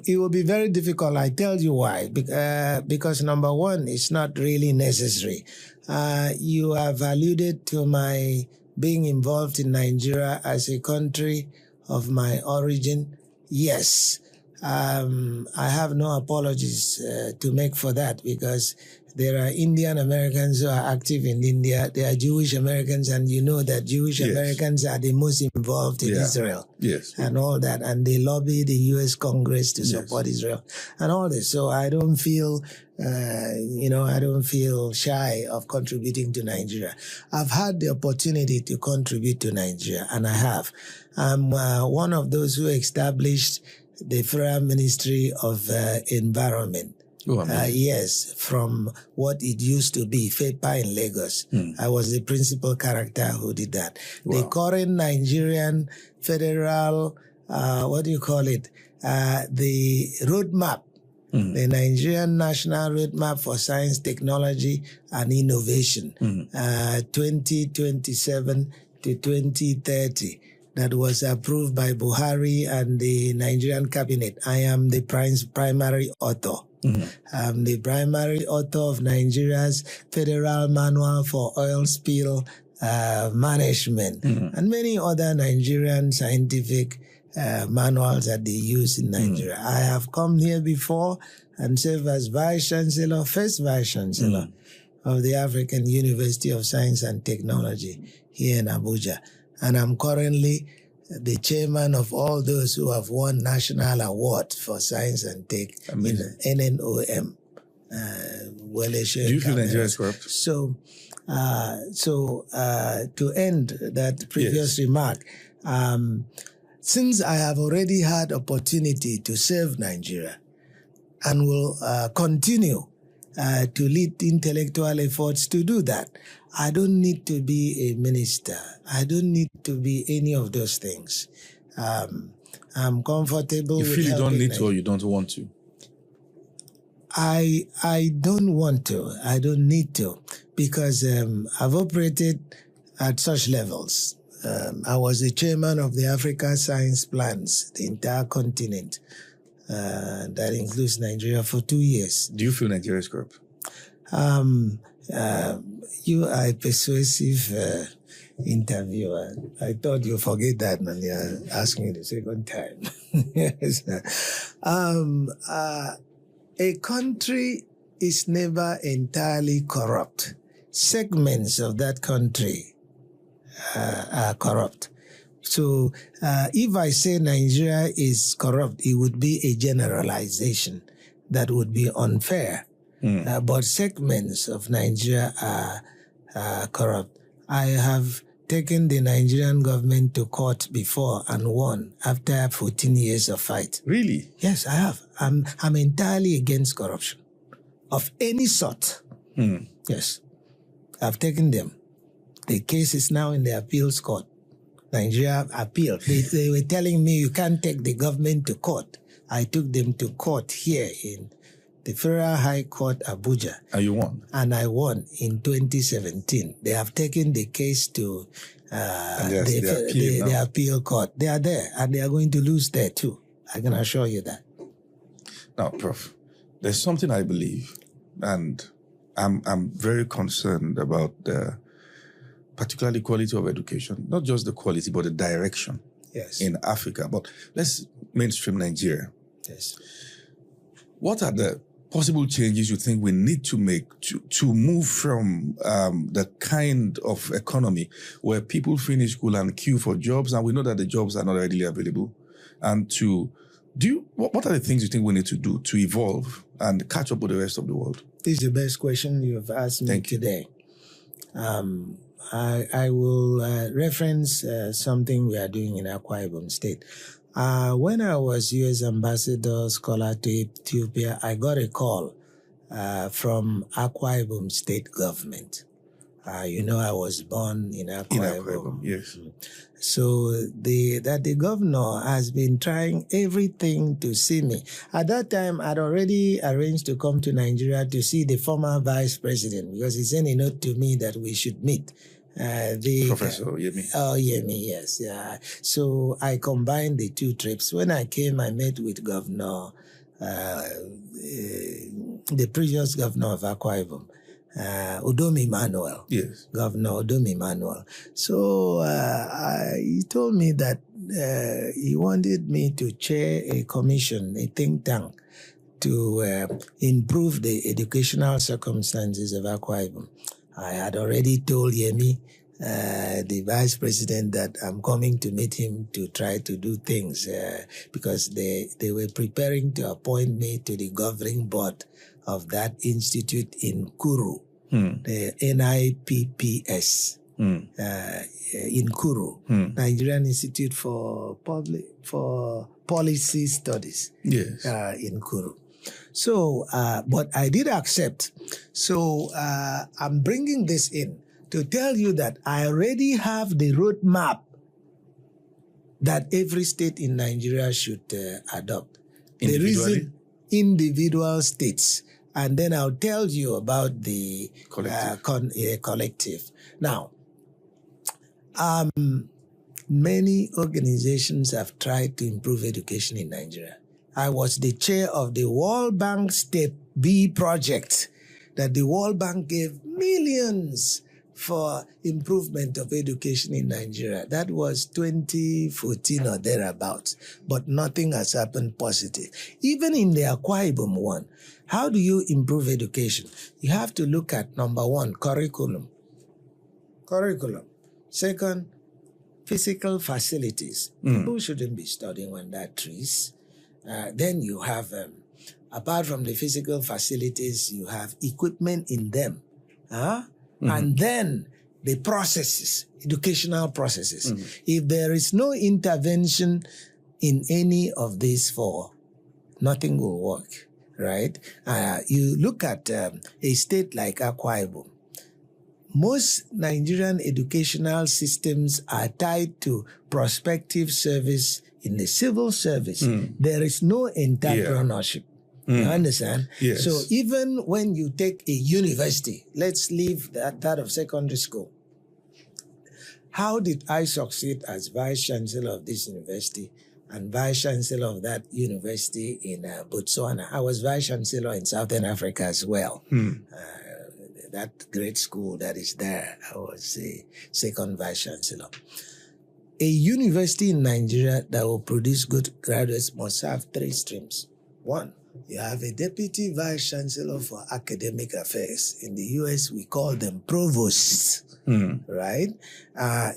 It will be very difficult. I tell you why. Because number one, it's not really necessary. You have alluded to my being involved in Nigeria as a country of my origin. Yes. I have no apologies to make for that, because there are Indian Americans who are active in India. There are Jewish Americans, and you know that Jewish Americans are the most involved in Israel. Yes. And all that. And they lobby the U.S. Congress to support Israel and all this. So I don't feel, I don't feel shy of contributing to Nigeria. I've had the opportunity to contribute to Nigeria, and I have. I'm one of those who established the Federal Ministry of Environment. Yes, from what it used to be, FEPA in Lagos. I was the principal character who did that. Wow. The current Nigerian federal, the roadmap, the Nigerian National Roadmap for Science, Technology, and Innovation, 2027 to 2030. That was approved by Buhari and the Nigerian cabinet. I am the primary author. I'm the primary author of Nigeria's Federal Manual for Oil Spill Management and many other Nigerian scientific manuals that they use in Nigeria. I have come here before and served as Vice Chancellor, first Vice Chancellor of the African University of Science and Technology here in Abuja. And I'm currently the chairman of all those who have won national award for science and tech Amazing. in NNOM. Do you feel Nigeria is corrupt? So, to end that previous remark, since I have already had opportunity to serve Nigeria and will continue to lead intellectual efforts to do that, I don't need to be a minister. I don't need to be any of those things. I'm comfortable. You feel you don't need to, or you don't want to? I don't want to. I don't need to, because I've operated at such levels. I was the chairman of the Africa Science Plans, the entire continent. That includes Nigeria for 2 years. Do you feel Nigeria is corrupt? You are a persuasive interviewer. I thought you forget that when you're asking the second time. Yes. A country is never entirely corrupt. Segments of that country are corrupt. So if I say Nigeria is corrupt, it would be a generalization that would be unfair. But segments of Nigeria are corrupt. I have taken the Nigerian government to court before and won after 14 years of fight. Really? Yes, I have. I'm entirely against corruption of any sort. Yes, I've taken them. The case is now in the appeals court. Nigeria appealed. They were telling me you can't take the government to court. I took them to court here in the Federal High Court, Abuja. And you won? And I won in 2017. They have taken the case to the appeal court. They are there, and they are going to lose there too. I can assure you that. Now, Prof, there's something I believe, and I'm very concerned about the particularly quality of education, not just the quality, but the direction in Africa. But let's mainstream Nigeria. Yes. What are the possible changes you think we need to make to move from the kind of economy where people finish school and queue for jobs, and we know that the jobs are not readily available, and to what are the things you think we need to do to evolve and catch up with the rest of the world? This is the best question you've asked me today. I will reference something we are doing in Akwa Ibom State. When I was U.S. Ambassador Scholar to Ethiopia, I got a call from Akwa Ibom State government. I was born in Akwa Ibom. Yes. So the governor has been trying everything to see me. At that time, I'd already arranged to come to Nigeria to see the former vice president, because he sent a note to me that we should meet. Professor Yemi. Oh, Yemi, yes. Yeah. So I combined the two trips. When I came, I met with Governor, the previous governor of Akwa Ibom, Udomi Manuel. Yes. Governor Udomi Manuel. So he told me that he wanted me to chair a commission, a think tank, to improve the educational circumstances of Akwa Ibom. I had already told Yemi, the vice president, that I'm coming to meet him to try to do things because they were preparing to appoint me to the governing board of that institute in Kuru, the NIPPS in Kuru, Nigerian Institute for Policy Studies, in Kuru. So, but I did accept. So I'm bringing this in to tell you that I already have the roadmap that every state in Nigeria should adopt. Individually? Individual states. And then I'll tell you about the collective. Now, many organizations have tried to improve education in Nigeria. I was the chair of the World Bank Step B project that the World Bank gave millions for improvement of education in Nigeria. That was 2014 or thereabouts, but nothing has happened positive. Even in the Akwa Ibom one, how do you improve education? You have to look at, number one, curriculum. Second, physical facilities. People shouldn't be studying under trees. Then you have, apart from the physical facilities, you have equipment in them. And then the processes, educational processes. If there is no intervention in any of these four, nothing will work, right? You look at a state like Akwa Ibom. Most Nigerian educational systems are tied to prospective service in the civil service. There is no entrepreneurship. You understand? Yes. So even when you take a university, let's leave that of secondary school. How did I succeed as vice chancellor of this university and vice chancellor of that university in Botswana? I was vice chancellor in Southern Africa as well. That great school that is there, I was a second vice chancellor. A university in Nigeria that will produce good graduates must have three streams. One, you have a deputy vice chancellor for academic affairs. In the US, we call them provosts, right?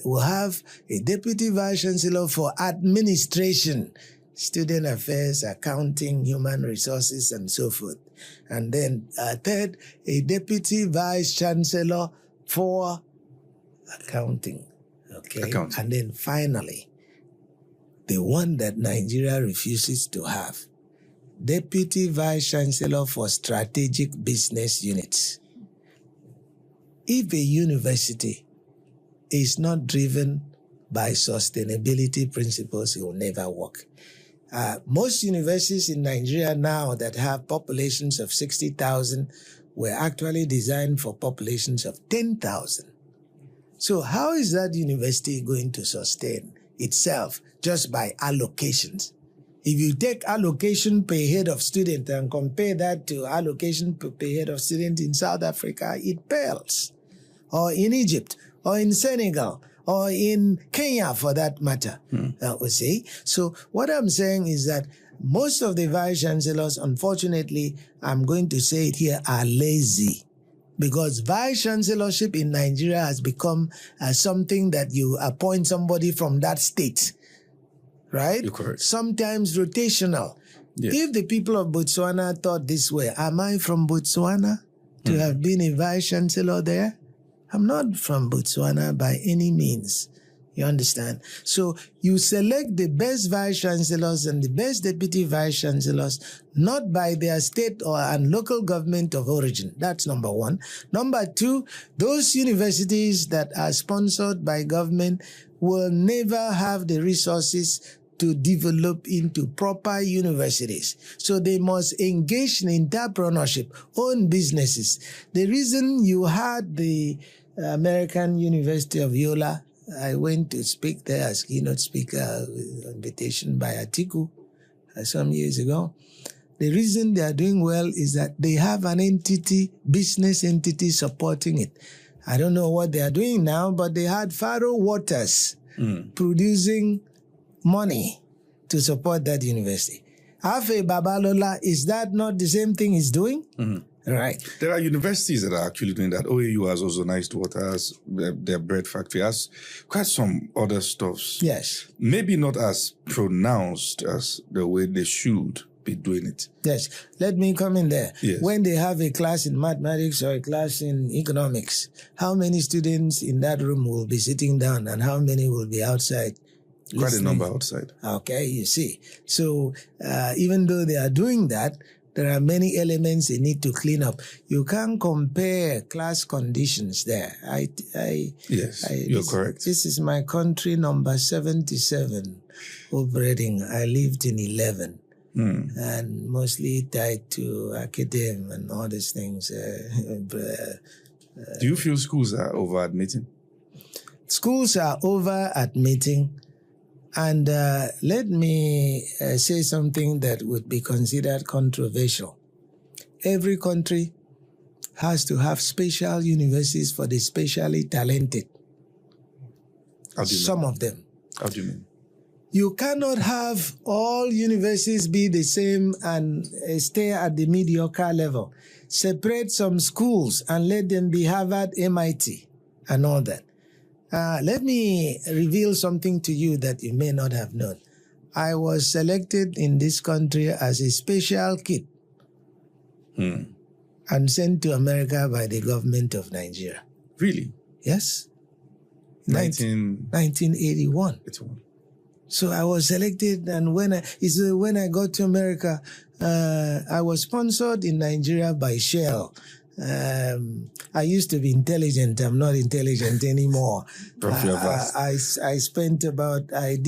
We'll have a deputy vice chancellor for administration, student affairs, accounting, human resources, and so forth. And then third, a deputy vice chancellor for accounting. Okay. Accounting. And then finally, the one that Nigeria refuses to have, Deputy Vice Chancellor for Strategic Business Units. If a university is not driven by sustainability principles, it will never work. Most universities in Nigeria now that have populations of 60,000 were actually designed for populations of 10,000. So how is that university going to sustain itself just by allocations? If you take allocation per head of student and compare that to allocation per head of student in South Africa, it pales. Or in Egypt, or in Senegal, or in Kenya for that matter, we say. So what I'm saying is that most of the vice chancellors, unfortunately, I'm going to say it here, are lazy. Because vice chancellorship in Nigeria has become something that you appoint somebody from that state. Right? You're correct. Sometimes rotational. Yes. If the people of Botswana thought this way, am I from Botswana to have been a vice chancellor there? I'm not from Botswana by any means. You understand? So you select the best vice chancellors and the best deputy vice chancellors, not by their state and local government of origin. That's number one. Number two, those universities that are sponsored by government will never have the resources to develop into proper universities. So they must engage in entrepreneurship, own businesses. The reason you had the American University of Yola, I went to speak there as keynote speaker with invitation by Atiku some years ago. The reason they are doing well is that they have an entity, business entity supporting it. I don't know what they are doing now, but they had Faro Waters producing money to support that university. Afe Babalola, is that not the same thing he's doing? Right. There are universities that are actually doing that. OAU has ozonized water, has their bread factory, has quite some other stuffs. Yes. Maybe not as pronounced as the way they should be doing it. Yes. Let me come in there. Yes. When they have a class in mathematics or a class in economics, how many students in that room will be sitting down and how many will be outside? Quite listening? a number outside. Okay, you see. So even though they are doing that, there are many elements they need to clean up. You can't compare class conditions there. Yes, you're correct. This is my country number 77 operating. I lived in 11. And mostly tied to academe and all these things. Do you feel schools are over admitting? Schools are over admitting. And let me say something that would be considered controversial. Every country has to have special universities for the specially talented. How do you Some mean? of them. How do you mean? You cannot have all universities be the same and stay at the mediocre level. Separate some schools and let them be Harvard, MIT, and all that. Let me reveal something to you that you may not have known. I was selected in this country as a special kid and sent to America by the government of Nigeria. Really? Yes. 1981. 1981. So I was selected, and when I got to America, I was sponsored in Nigeria by Shell. I used to be intelligent. I'm not intelligent anymore. I spent about I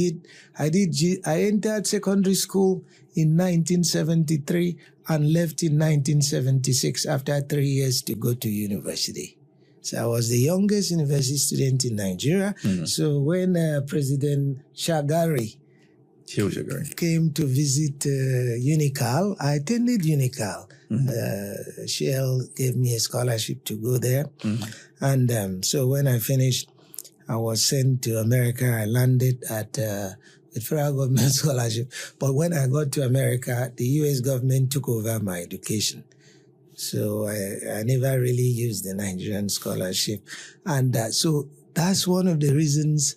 entered secondary school in 1973 and left in 1976 after 3 years to go to university. So I was the youngest university student in Nigeria. So when President Shagari came to visit Unical, I attended Unical. Shell gave me a scholarship to go there. And so when I finished, I was sent to America. I landed at the federal government scholarship. But when I got to America, the U.S. government took over my education. So I never really used the Nigerian scholarship. And so that's one of the reasons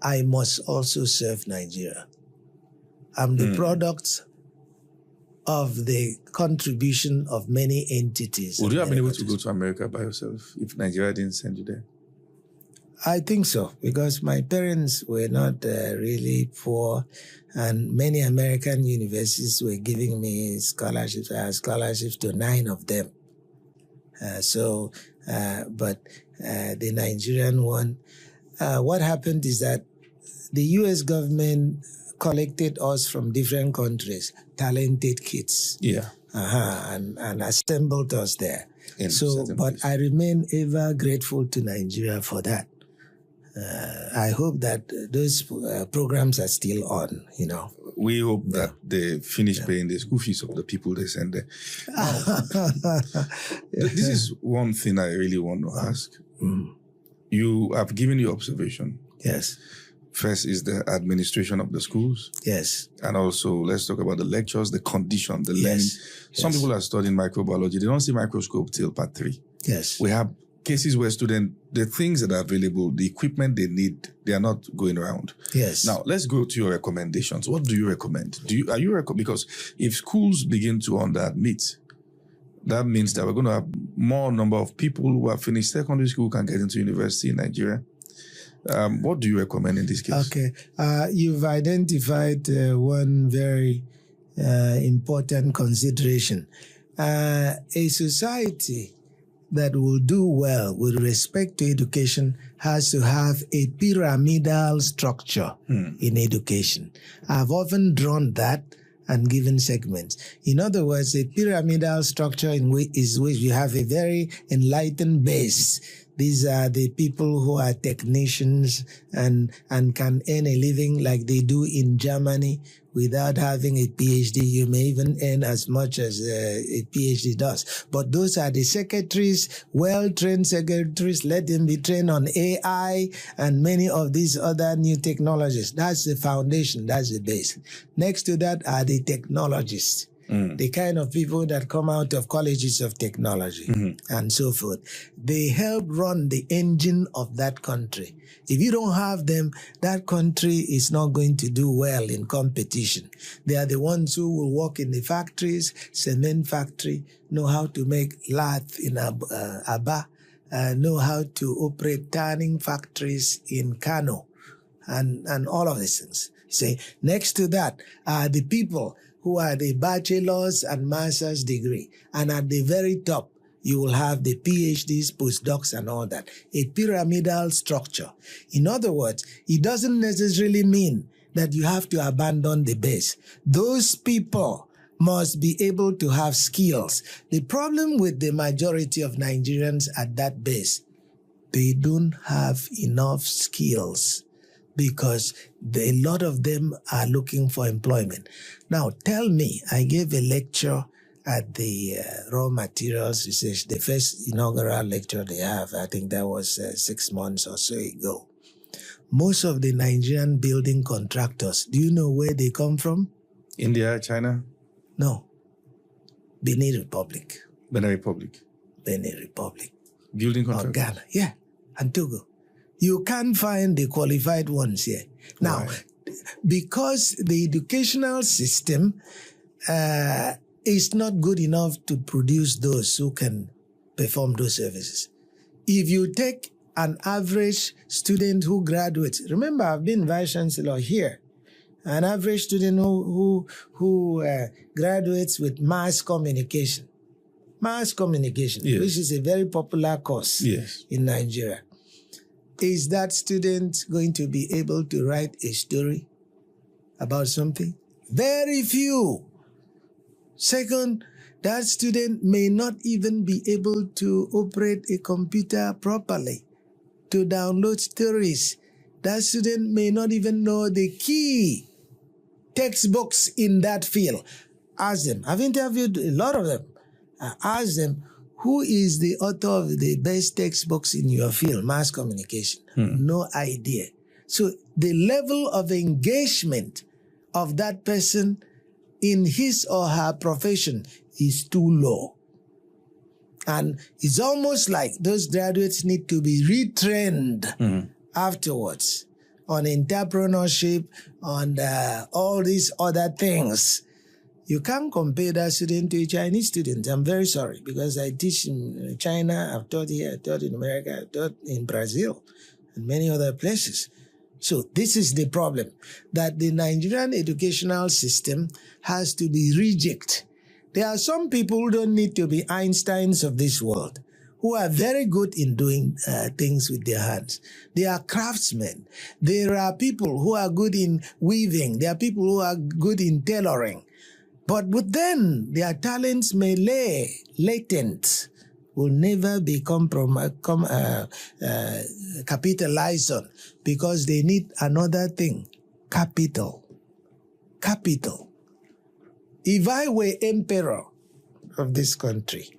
I must also serve Nigeria. I'm the product of the contribution of many entities. Would you have been able to go to America by yourself if Nigeria didn't send you there? I think so, because my parents were not really poor, and many American universities were giving me scholarships. I had scholarships to 9 of them. But the Nigerian one, what happened is that the U.S. government collected us from different countries, talented kids. Yeah. And assembled us there. But But I remain ever grateful to Nigeria for that. I hope that those programs are still on, we hope that they finish paying the school fees of the people they send there. This is one thing I really want to ask. You have given your observation. Yes. First is the administration of the schools. Yes. And also, let's talk about the lectures, the condition, the learning. Some people are studying microbiology. They don't see microscope till part 3. Yes. We have cases where the things that are available, the equipment they need, they are not going around. Yes. Now, let's go to your recommendations. What do you recommend? Because if schools begin to underadmit, that means that we're going to have more number of people who have finished secondary school can get into university in Nigeria. What do you recommend in this case? Okay. You've identified one very important consideration. A society that will do well with respect to education has to have a pyramidal structure in education. I've often drawn that and given segments. In other words, a pyramidal structure is which you have a very enlightened base. These are the people who are technicians and can earn a living like they do in Germany without having a PhD. You may even earn as much as a PhD does. But those are the secretaries, well-trained secretaries. Let them be trained on AI and many of these other new technologies. That's the foundation. That's the base. Next to that are the technologists. The kind of people that come out of colleges of technology and so forth. They help run the engine of that country. If you don't have them, that country is not going to do well in competition. They are the ones who will work in the factories, cement factory, know how to make lath in Aba, know how to operate tanning factories in Kano, and all of these things. Say, next to that are the people who are the bachelor's and master's degree. And at the very top, you will have the PhDs, postdocs, and all that. A pyramidal structure. In other words, it doesn't necessarily mean that you have to abandon the base. Those people must be able to have skills. The problem with the majority of Nigerians at that base, they don't have enough skills, because a lot of them are looking for employment. Now, tell me, I gave a lecture at the raw materials research, the first inaugural lecture they have, I think that was 6 months or so ago. Most of the Nigerian building contractors, do you know where they come from? India, China? No. Benin Republic. Benin Republic. Benin Republic. Building Or contract. Ghana. Yeah. And Togo. You can't find the qualified ones here. Now, because the educational system is not good enough to produce those who can perform those services. If you take an average student who graduates, remember I've been vice chancellor here, an average student who graduates with mass communication, Yes. which is a very popular course Yes. in Nigeria. Is that student going to be able to write a story about something? Very few. Second, that student may not even be able to operate a computer properly to download stories. That student may not even know the key textbooks in that field. Ask them. I've interviewed a lot of them. Ask them, who is the author of the best textbooks in your field, mass communication? No idea. So the level of engagement of that person in his or her profession is too low. And it's almost like those graduates need to be retrained afterwards on entrepreneurship, on all these other things. You can't compare that student to a Chinese student. I'm very sorry, because I teach in China, I've taught here, I've taught in America, I've taught in Brazil, and many other places. So this is the problem, that the Nigerian educational system has to be rejected. There are some people who don't need to be Einsteins of this world, who are very good in doing things with their hands. They are craftsmen. There are people who are good in weaving. There are people who are good in tailoring. But with them, their talents may lay latent, will never be capitalized on, because they need another thing, capital. Capital. If I were emperor of this country,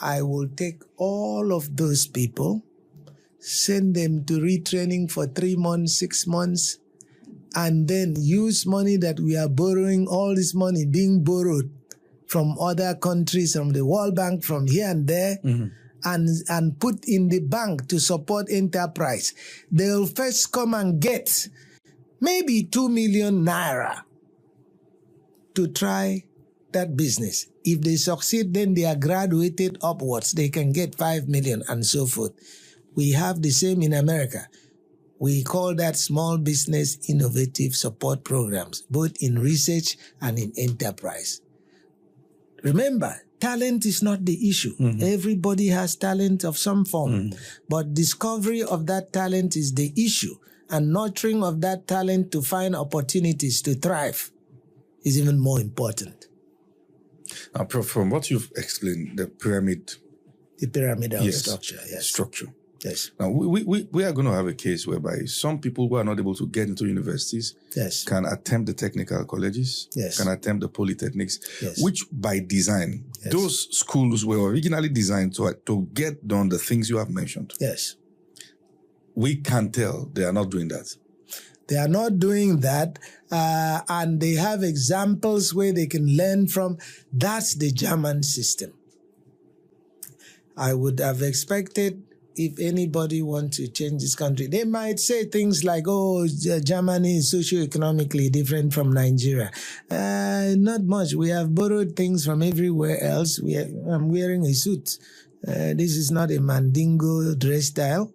I will take all of those people, send them to retraining for 3 months, 6 months, and then use money that we are borrowing, all this money being borrowed from other countries, from the World Bank, from here and there, and put in the bank to support enterprise. They'll first come and get maybe 2 million naira to try that business. If they succeed, then they are graduated upwards. They can get 5 million and so forth. We have the same in America. We call that small business innovative support programs, both in research and in enterprise. Remember, talent is not the issue. Everybody has talent of some form, but discovery of that talent is the issue, and nurturing of that talent to find opportunities to thrive is even more important. Now, Prof, from what you've explained, the pyramidal Structure, yes. Structure. Yes. Now, we are going to have a case whereby some people who are not able to get into universities Yes. can attempt the technical colleges, Yes. can attempt the polytechnics, Yes. which by design, Yes. those schools were originally designed to get done the things you have mentioned. Yes. We can tell they are not doing that. They are not doing that, and they have examples where they can learn from. That's the German system. I would have expected, if anybody wants to change this country, they might say things like, oh, Germany is socioeconomically different from Nigeria. Not much. We have borrowed things from everywhere else. I'm wearing a suit. This is not a Mandingo dress style.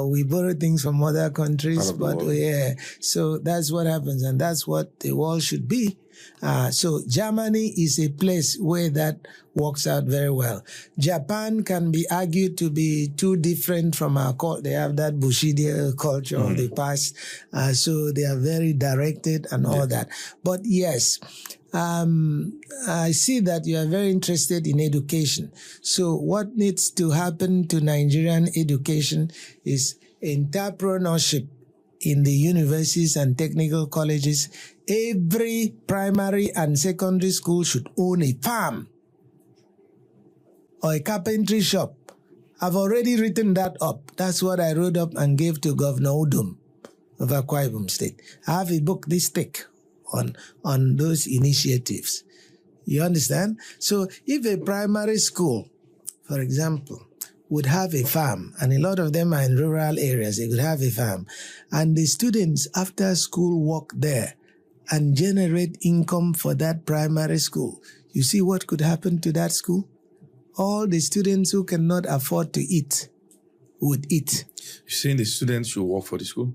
We borrow things from other countries, but so that's what happens, and that's what the world should be. So Germany is a place where that works out very well. Japan can be argued to be too different from our culture. They have that Bushido culture of the past, so they are very directed and all that. But yes, I see that you are very interested in education. So what needs to happen to Nigerian education is entrepreneurship in the universities and technical colleges, every primary and secondary school should own a farm or a carpentry shop. I've already written that up. That's what I wrote up and gave to Governor Udom of Akwa Ibom State. I have a book this thick on those initiatives. You understand? So if a primary school, for example, would have a farm, and a lot of them are in rural areas, they could have a farm, and the students after school work there and generate income for that primary school, you see what could happen to that school? All the students who cannot afford to eat would eat. You're saying the students should work for the school?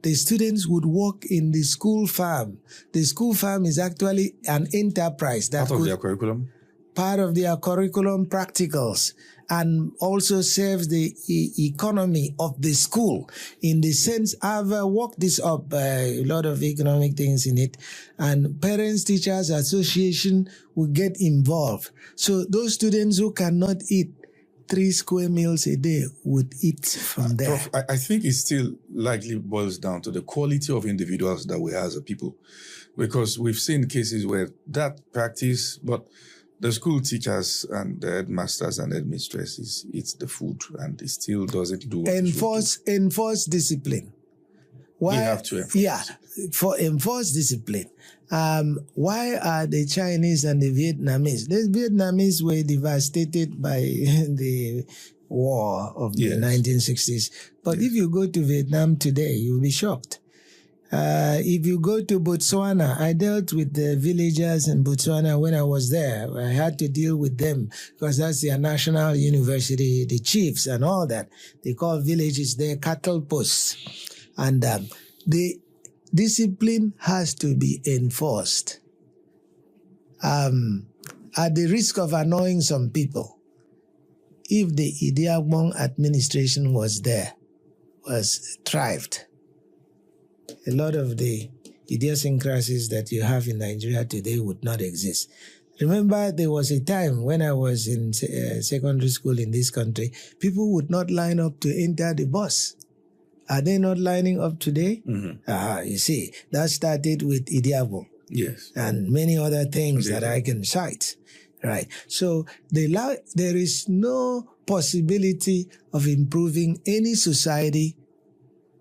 The students would work in the school farm. The school farm is actually an enterprise that Part of their curriculum? Part of their curriculum practicals, and also serves the economy of the school. In the sense, I've worked this up, a lot of economic things in it, and Parents Teachers Association will get involved. So those students who cannot eat 3 square meals a day would eat from there. Prof, I think it still likely boils down to the quality of individuals that we have as a people, because we've seen cases where that practice, but the school teachers and the headmasters and headmistresses eat the food and it still doesn't do what enforce discipline. Why? We have to enforce. Yeah, for enforced discipline. Why are the Chinese and the Vietnamese? The Vietnamese were devastated by the war of the 1960s. But if you go to Vietnam today, you'll be shocked. If you go to Botswana, I dealt with the villagers in Botswana when I was there. I had to deal with them because that's their national university, the chiefs and all that. They call villages their cattle posts. And the discipline has to be enforced. At the risk of annoying some people, if the Idiagbong administration was there, thrived, a lot of the idiosyncrasies that you have in Nigeria today would not exist. Remember, there was a time when I was in secondary school in this country, people would not line up to enter the bus. Are they not lining up today? Mm-hmm. You see, that started with Idiagbong. Yes. And many other things that I can cite. Right. So there is no possibility of improving any society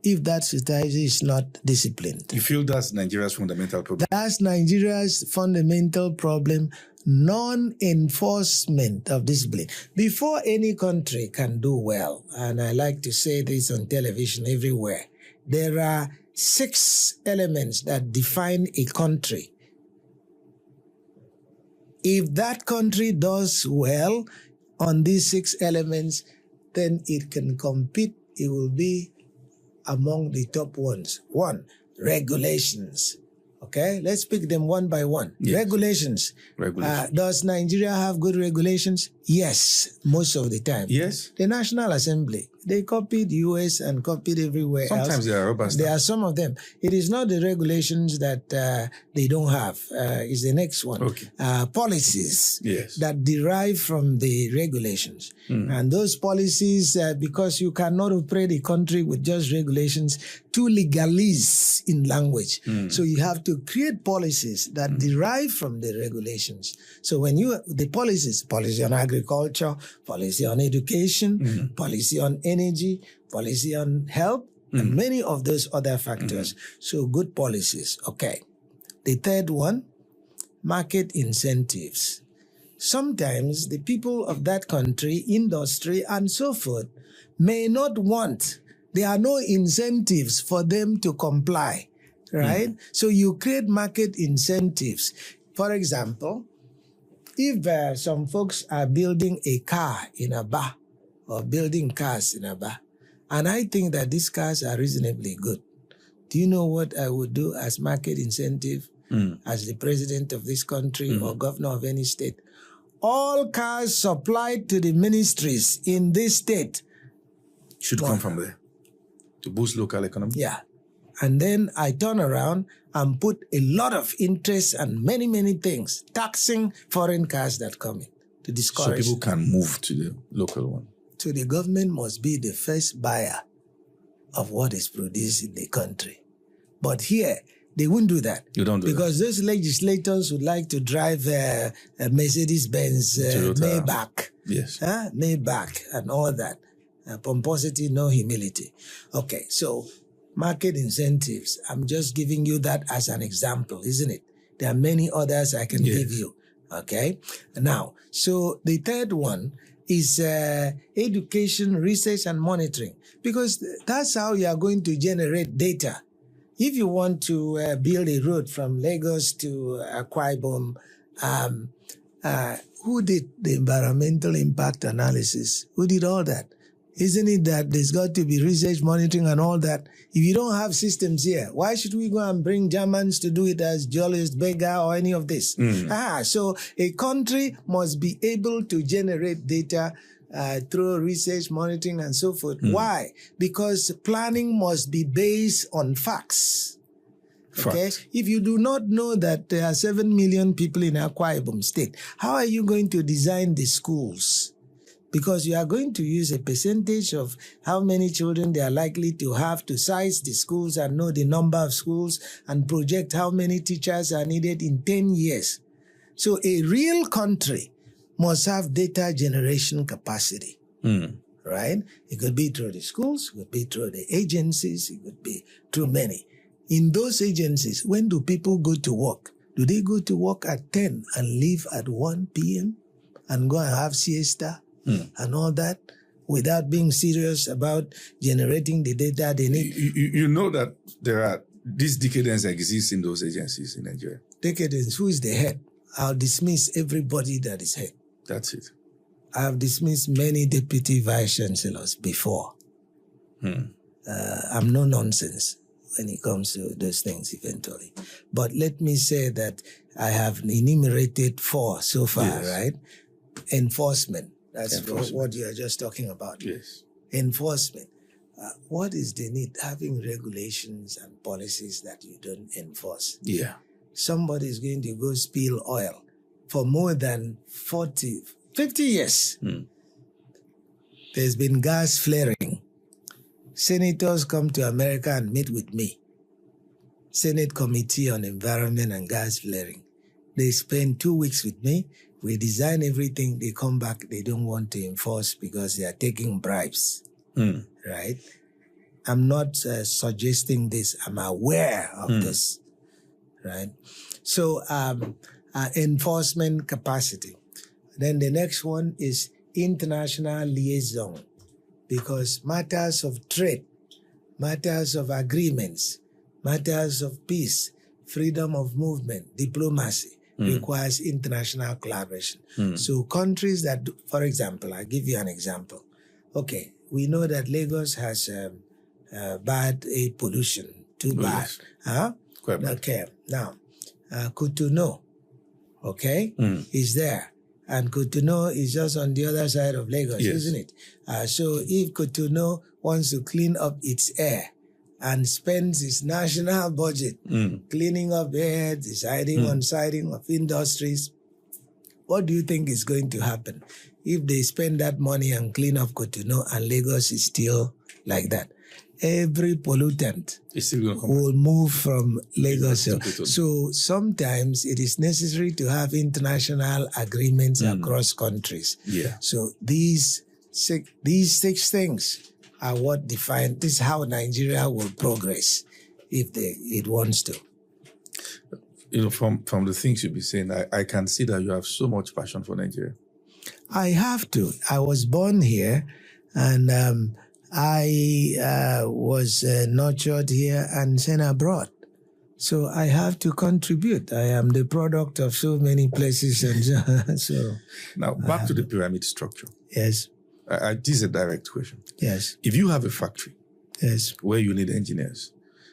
if that society is not disciplined. You feel that's Nigeria's fundamental problem? That's Nigeria's fundamental problem, non-enforcement of discipline. Before any country can do well, and I like to say this on television everywhere, there are 6 elements that define a country. If that country does well on these 6 elements, then it can compete. It will be among the top ones. 1, regulations. Okay, let's pick them one by one. Yes. Regulations. Does Nigeria have good regulations? Yes, most of the time. Yes. The National Assembly, they copied US and copied everywhere else. Sometimes they are rubber stamp. There are some of them. It is not the regulations that they don't have. Is the next one. Okay. Policies yes. that derive from the regulations. And those policies, because you cannot operate a country with just regulations, to legalize in language. So you have to create policies that derive from the regulations. So when the policies, policy on agriculture, policy on education, policy on energy, policy on health, and many of those other factors. So good policies. Okay. The third one, market incentives. Sometimes the people of that country, industry, and so forth may not want. There are no incentives for them to comply, right? So you create market incentives. For example, if some folks are building a car in Aba or building cars in Aba, and I think that these cars are reasonably good, do you know what I would do as market incentive as the president of this country or governor of any state? All cars supplied to the ministries in this state should come from there to boost local economy. Yeah. And then I turn around and put a lot of interest and many, many things, taxing foreign cars that come in to discourage. So people can move to the local one. So the government must be the first buyer of what is produced in the country. But here, they wouldn't do that. You don't do because those legislators would like to drive a Mercedes-Benz Maybach. Yes. Maybach and all that. Pomposity, no humility. Okay, so market incentives. I'm just giving you that as an example, isn't it? There are many others I can give you. Okay? Now, so the third one is education, research, and monitoring. Because that's how you are going to generate data. If you want to build a road from Lagos to Akwa Ibom, who did the environmental impact analysis? Who did all that? Isn't it that there's got to be research, monitoring, and all that? If you don't have systems here, why should we go and bring Germans to do it as Julius Berger or any of this? So a country must be able to generate data through research, monitoring, and so forth. Why? Because planning must be based on facts. Okay? If you do not know that there are 7 million people in Akwa Ibom State, how are you going to design the schools? Because you are going to use a percentage of how many children they are likely to have to size the schools and know the number of schools and project how many teachers are needed in 10 years. So a real country must have data generation capacity, right? It could be through the schools, it could be through the agencies, it could be through many. In those agencies, when do people go to work? Do they go to work at 10 and leave at 1 p.m. and go and have siesta and all that without being serious about generating the data they need? You know that there are, this decadence exists in those agencies in Nigeria. Decadence, who is the head? I'll dismiss everybody that is head. That's it. I have dismissed many deputy vice chancellors before. I'm no nonsense when it comes to those things eventually. But let me say that I have enumerated 4 so far, right? Enforcement. That's what you are just talking about. Yes. Enforcement. What is the need? Having regulations and policies that you don't enforce. Yeah. Somebody is going to go spill oil for more than 50 years. There's been gas flaring. Senators come to America and meet with me. Senate Committee on Environment and Gas Flaring. They spend 2 weeks with me. We design everything. They come back. They don't want to enforce because they are taking bribes. Right? I'm not suggesting this. I'm aware of this. Right? So, enforcement capacity. Then the next one is international liaison, because matters of trade, matters of agreements, matters of peace, freedom of movement, diplomacy requires international collaboration. So countries that, for example, I'll give you an example. Okay, we know that Lagos has bad air pollution, too bad. Quite bad. Okay, now, Cotonou, is there. And Cotonou is just on the other side of Lagos, isn't it? So if Cotonou wants to clean up its air and spends its national budget cleaning up air, deciding on siting of industries, what do you think is going to happen if they spend that money and clean up Cotonou and Lagos is still like that? Every pollutant will move from Lagos. So sometimes it is necessary to have international agreements across countries. Yeah. So these 6 things are what define, this is how Nigeria will progress if it wants to. You know, from the things you've been saying, I can see that you have so much passion for Nigeria. I have to. I was born here and I was nurtured here and sent abroad. So I have to contribute. I am the product of so many places. And so now, back to the pyramid structure. Yes. This is a direct question. Yes. If you have a factory where you need engineers,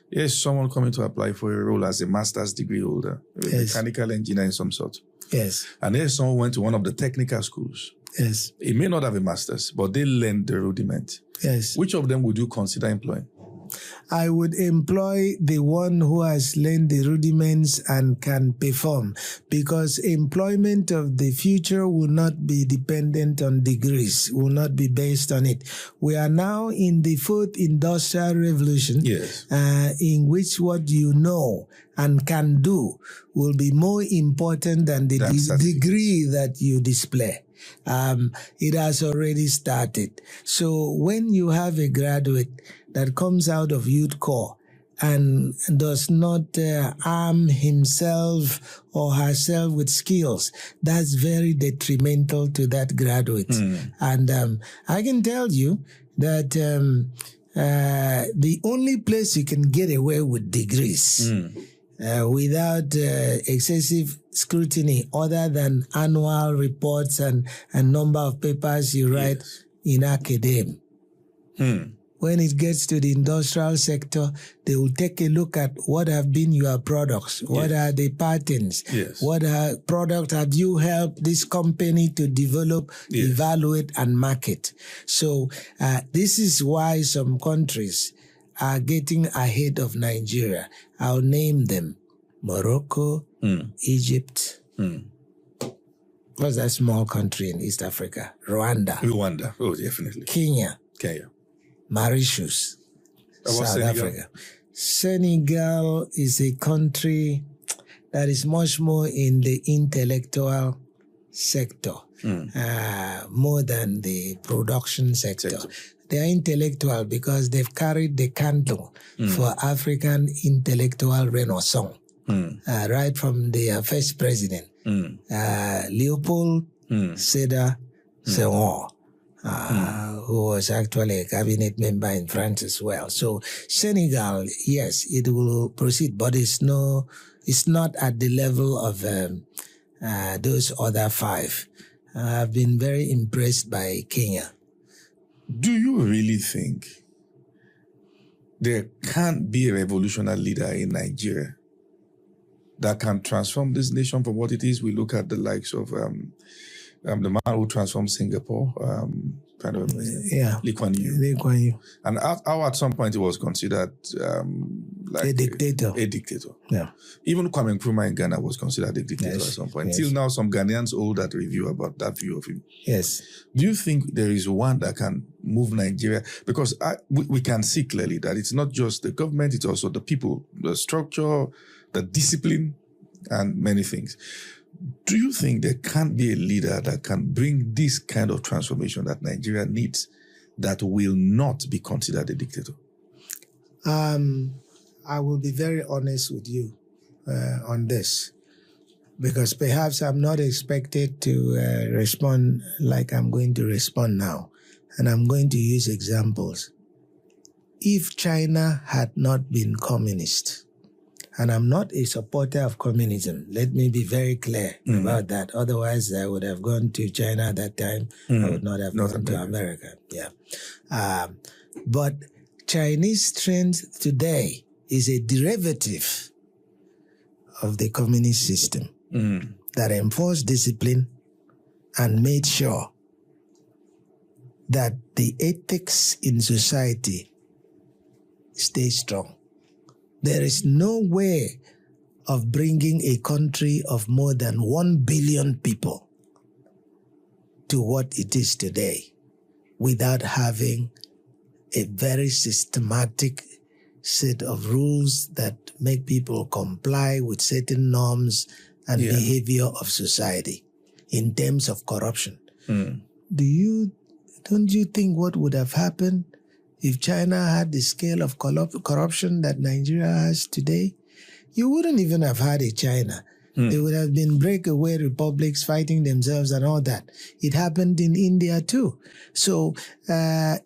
here's someone coming to apply for a role as a master's degree holder, a mechanical engineer in some sort. Yes. And there's someone who went to one of the technical schools. Yes. He may not have a master's, but they learned the rudiment. Yes. Which of them would you consider employing? I would employ the one who has learned the rudiments and can perform, because employment of the future will not be dependent on degrees, will not be based on it. We are now in the fourth industrial revolution, Yes. in which what you know and can do will be more important than the degree that you display. It has already started. So when you have a graduate that comes out of youth corps and does not arm himself or herself with skills, that's very detrimental to that graduate. And I can tell you that the only place you can get away with degrees without excessive scrutiny, other than annual reports and number of papers you write in academia. When it gets to the industrial sector, they will take a look at what have been your products, what are the patents, what product have you helped this company to develop, evaluate, and market. So this is why some countries are getting ahead of Nigeria. I'll name them: Morocco, Egypt. What's that small country in East Africa? Rwanda. Oh, definitely. Kenya. Mauritius, South Africa. Senegal is a country that is much more in the intellectual sector, more than the production sector. They are intellectual because they've carried the candle for African intellectual renaissance, right from their first president, Leopold Sédar Senghor. Who was actually a cabinet member in France as well. So Senegal, yes, it will proceed, but it's not at the level of those other five. I've been very impressed by Kenya. Do you really think there can't be a revolutionary leader in Nigeria that can transform this nation from what it is? We look at the likes of the man who transformed Singapore, Lee Kuan Yew. And how at some point he was considered like a dictator. A dictator. Yeah. Even Kwame Nkrumah in Ghana was considered a dictator at some point. Till now, some Ghanaians hold that review about that view of him. Yes. Do you think there is one that can move Nigeria? Because we can see clearly that it's not just the government, it's also the people, the structure, the discipline, and many things. Do you think there can't be a leader that can bring this kind of transformation that Nigeria needs that will not be considered a dictator? I will be very honest with you on this, because perhaps I'm not expected to respond like I'm going to respond now, and I'm going to use examples. If China had not been communist, and I'm not a supporter of communism. Let me be very clear about that. Otherwise, I would have gone to China at that time. I would not have gone to America. But Chinese strength today is a derivative of the communist system that enforced discipline and made sure that the ethics in society stay strong. There is no way of bringing a country of more than 1 billion people to what it is today without having a very systematic set of rules that make people comply with certain norms and behavior of society in terms of corruption. Don't you think what would have happened if China had the scale of corruption that Nigeria has today? You wouldn't even have had a China. There would have been breakaway republics fighting themselves and all that. It happened in India too. So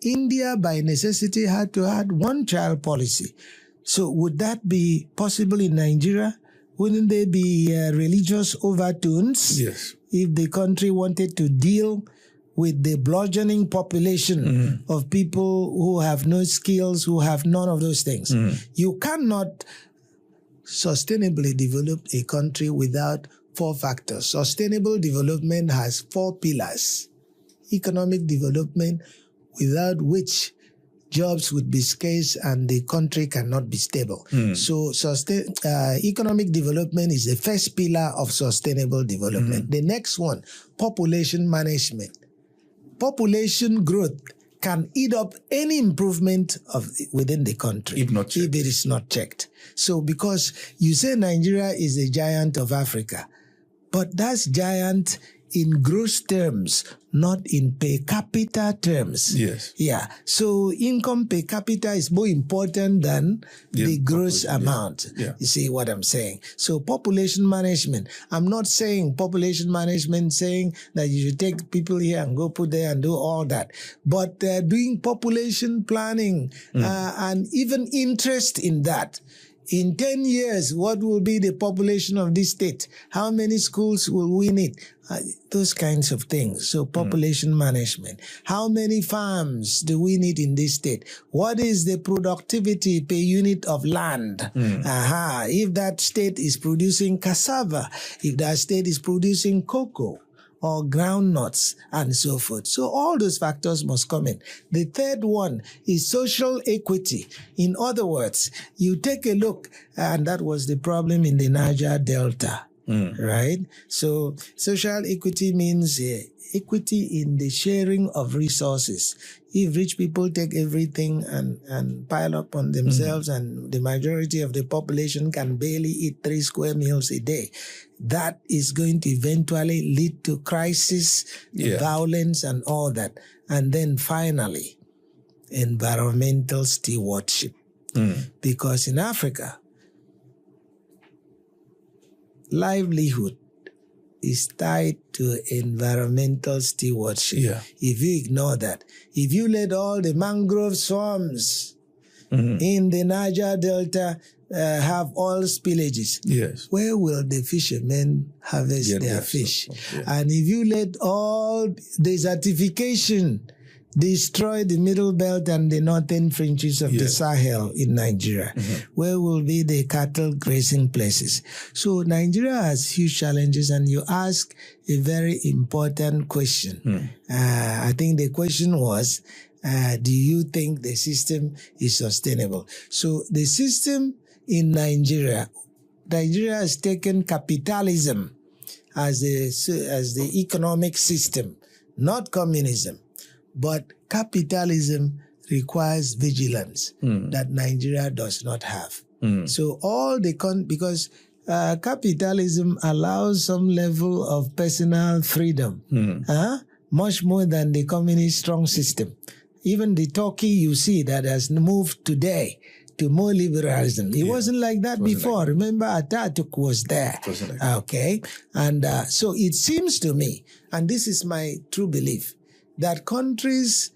India, by necessity, had to have one-child policy. So would that be possible in Nigeria? Wouldn't there be religious overtones if the country wanted to deal with the bludgeoning population of people who have no skills, who have none of those things? You cannot sustainably develop a country without 4 factors. Sustainable development has 4 pillars. Economic development, without which jobs would be scarce and the country cannot be stable. So economic development is the first pillar of sustainable development. The next one, population management. Population growth can eat up any improvement within the country if it is not checked. So because you say Nigeria is a giant of Africa, but that's giant in gross terms, not in per capita terms. Yes. Yeah. So income per capita is more important than the gross amount. Yeah. You see what I'm saying? So population management. I'm not saying population management saying that you should take people here and go put there and do all that. But doing population planning and even interest in that. In 10 years, what will be the population of this state? How many schools will we need? Those kinds of things. So population management. How many farms do we need in this state? What is the productivity per unit of land? If that state is producing cassava, if that state is producing cocoa, or groundnuts, and so forth. So all those factors must come in. The third one is social equity. In other words, you take a look, and that was the problem in the Niger Delta, right? So social equity means equity in the sharing of resources. If rich people take everything and pile up on themselves and the majority of the population can barely eat 3 square meals a day, that is going to eventually lead to crisis, violence, and all that. And then finally, environmental stewardship. Because in Africa, livelihood is tied to environmental stewardship. Yeah. If you ignore that, if you let all the mangrove swarms in the Niger Delta have oil spillages, yes, where will the fishermen harvest their fish? And if you let all desertification destroy the middle belt and the northern fringes of the Sahel in Nigeria, where will be the cattle grazing places? So Nigeria has huge challenges, and you ask a very important question. I think the question was, do you think the system is sustainable? So the system in Nigeria has taken capitalism as the economic system, not communism. But capitalism requires vigilance that Nigeria does not have. So all because capitalism allows some level of personal freedom, much more than the communist strong system. Even the Turkey you see that has moved today to more liberalism. It wasn't like that before. Remember, Atatürk was there. Okay. And so it seems to me, and this is my true belief, that countries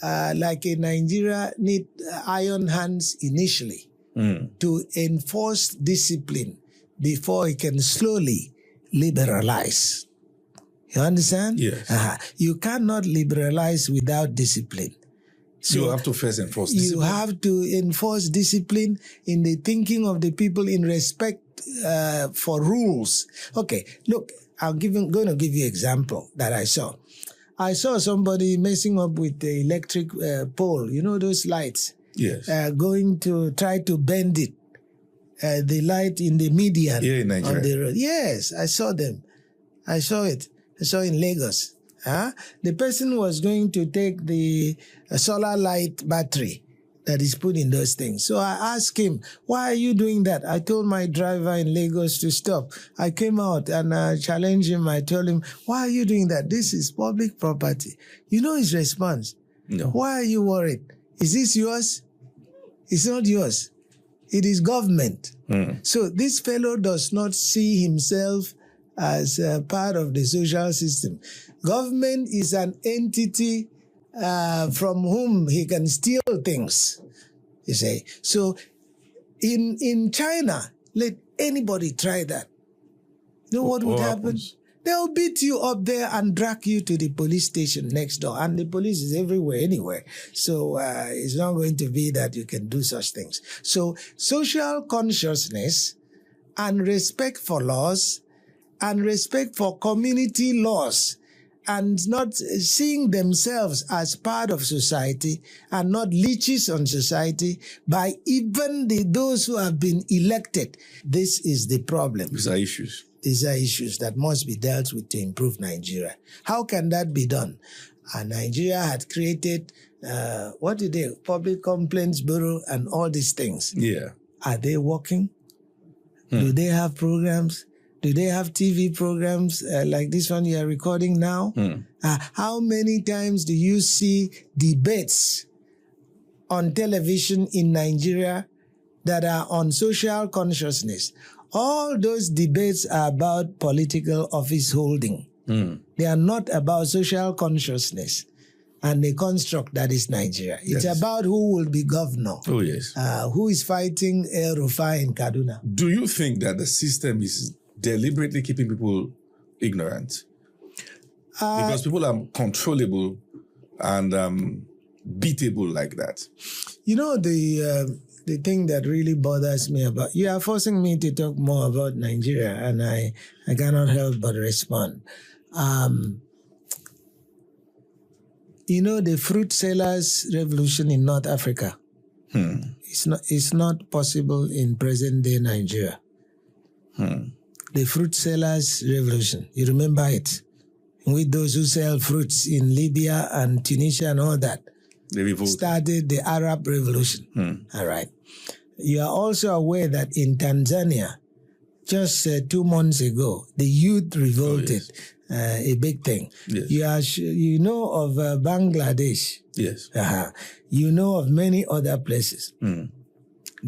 like in Nigeria need iron hands initially to enforce discipline before it can slowly liberalize. You understand? Yes. You cannot liberalize without discipline. So you have to first enforce discipline. You have to enforce discipline in the thinking of the people in respect for rules. Okay, look, I'm going to give you an example that I saw. I saw somebody messing up with the electric pole, you know those lights? Yes. Going to try to bend it, the light in the median in Nigeria. on the road. Yes, I saw them. I saw it. I saw in Lagos. The person was going to take the solar light battery that is put in those things. So I asked him, why are you doing that? I told my driver in Lagos to stop. I came out and I challenged him. I told him, why are you doing that? This is public property. You know his response. No. Why are you worried? Is this yours? It's not yours. It is government. So this fellow does not see himself as a part of the social system. Government is an entity from whom he can steal things, you say. So in China, let anybody try that. You know what would happen? They'll beat you up there and drag you to the police station next door. And the police is everywhere anyway. So it's not going to be that you can do such things. So social consciousness and respect for laws and respect for community laws and not seeing themselves as part of society and not leeches on society by even those who have been elected. This is the problem. These are issues. These are issues that must be dealt with to improve Nigeria. How can that be done? Nigeria had created, Public Complaints Bureau and all these things. Yeah. Are they working? Do they have programs? Do they have TV programs like this one you are recording now? How many times do you see debates on television in Nigeria that are on social consciousness? All those debates are about political office holding. They are not about social consciousness and the construct that is Nigeria. It's about who will be governor. Oh, yes. Who is fighting El Rufai in Kaduna. Do you think that the system is deliberately keeping people ignorant? Because people are controllable and beatable like that. You know, the thing that really bothers me about, you are forcing me to talk more about Nigeria, and I cannot help but respond. You know, the fruit sellers revolution in North Africa, it's not possible in present day Nigeria. The fruit sellers revolution, you remember it? With those who sell fruits in Libya and Tunisia and all that. They revolted. Started the Arab Revolution. All right. You are also aware that in Tanzania, just 2 months ago, the youth revolted. A big thing. Yes. You know of Bangladesh. Yes. You know of many other places. Do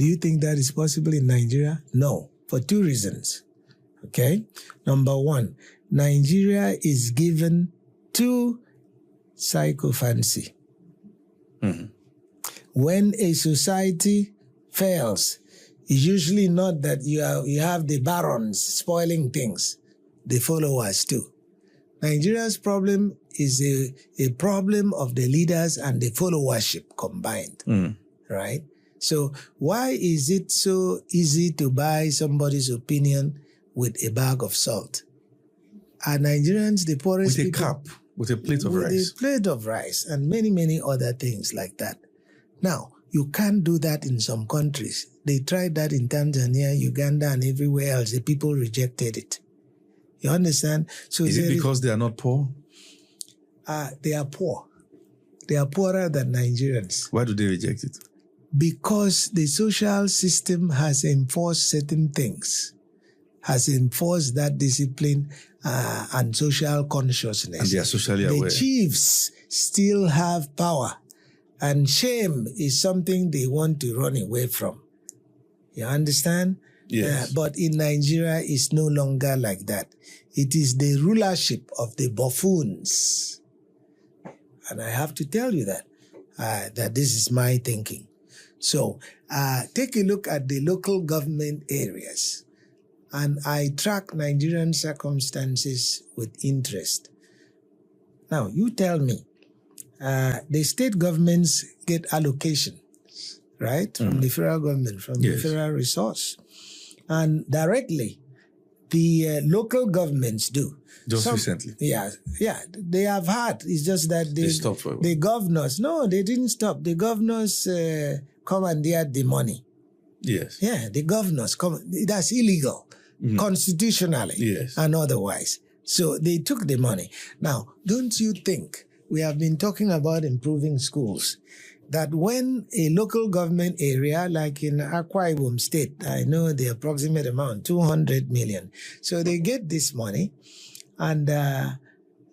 you think that is possible in Nigeria? No, for 2 reasons. Okay? Number 1, Nigeria is given to psychophancy. When a society fails, it's usually not that you have the barons spoiling things. The followers too. Nigeria's problem is a problem of the leaders and the followership combined, right? So why is it so easy to buy somebody's opinion with a bag of salt? Are Nigerians the poorest with a people? cup, with a plate of rice. With a plate of rice and many, many other things like that. Now, you can't do that in some countries. They tried that in Tanzania, Uganda, and everywhere else. The people rejected it. You understand? So is it because they are not poor? They are poor. They are poorer than Nigerians. Why do they reject it? Because the social system has enforced certain things, has enforced that discipline and social consciousness. And they are socially aware. The chiefs still have power, and shame is something they want to run away from. You understand? Yes. But in Nigeria, it's no longer like that. It is the rulership of the buffoons. And I have to tell you that this is my thinking. So take a look at the local government areas. And I track Nigerian circumstances with interest. Now, you tell me, the state governments get allocation, right? From the federal government, from the federal resource. And directly, the local governments do. Just recently. Yeah, they have had. It's just that They stopped for a while. the governors, no, they didn't stop. The governors commandeered the money. Yes. Yeah, the governors, that's illegal, constitutionally and otherwise. So they took the money. Now, don't you think, we have been talking about improving schools, that when a local government area, like in Akwa Ibom State, I know the approximate amount, 200 million. So they get this money, and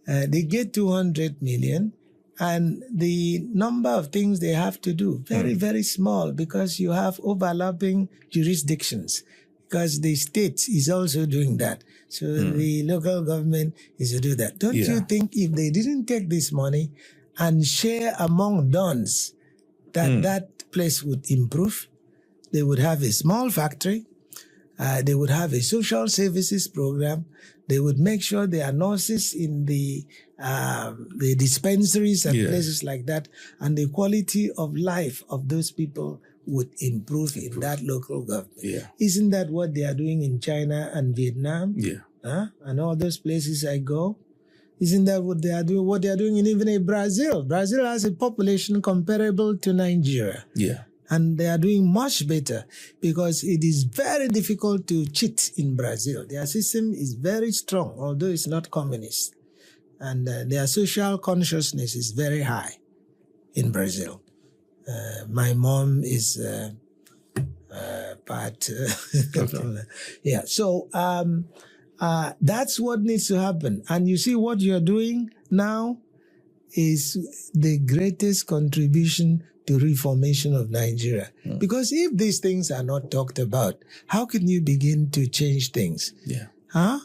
they get 200 million, and the number of things they have to do, very, very small, because you have overlapping jurisdictions, because the state is also doing that. So the local government is to do that. Don't you think if they didn't take this money and share among dons, that place would improve? They would have a small factory. They would have a social services program. They would make sure there are nurses in the dispensaries and places like that. And the quality of life of those people would improve in that local government. Yeah. Isn't that what they are doing in China and Vietnam? Yeah. And all those places I go? Isn't that what they are doing? What they are doing in even in Brazil. Brazil has a population comparable to Nigeria. Yeah. And they are doing much better because it is very difficult to cheat in Brazil. Their system is very strong, although it's not communist. And their social consciousness is very high in Brazil. My mom is part. Yeah. So that's what needs to happen. And you see what you're doing now is the greatest contribution to reformation of Nigeria. Because if these things are not talked about, how can you begin to change things? Yeah. Huh?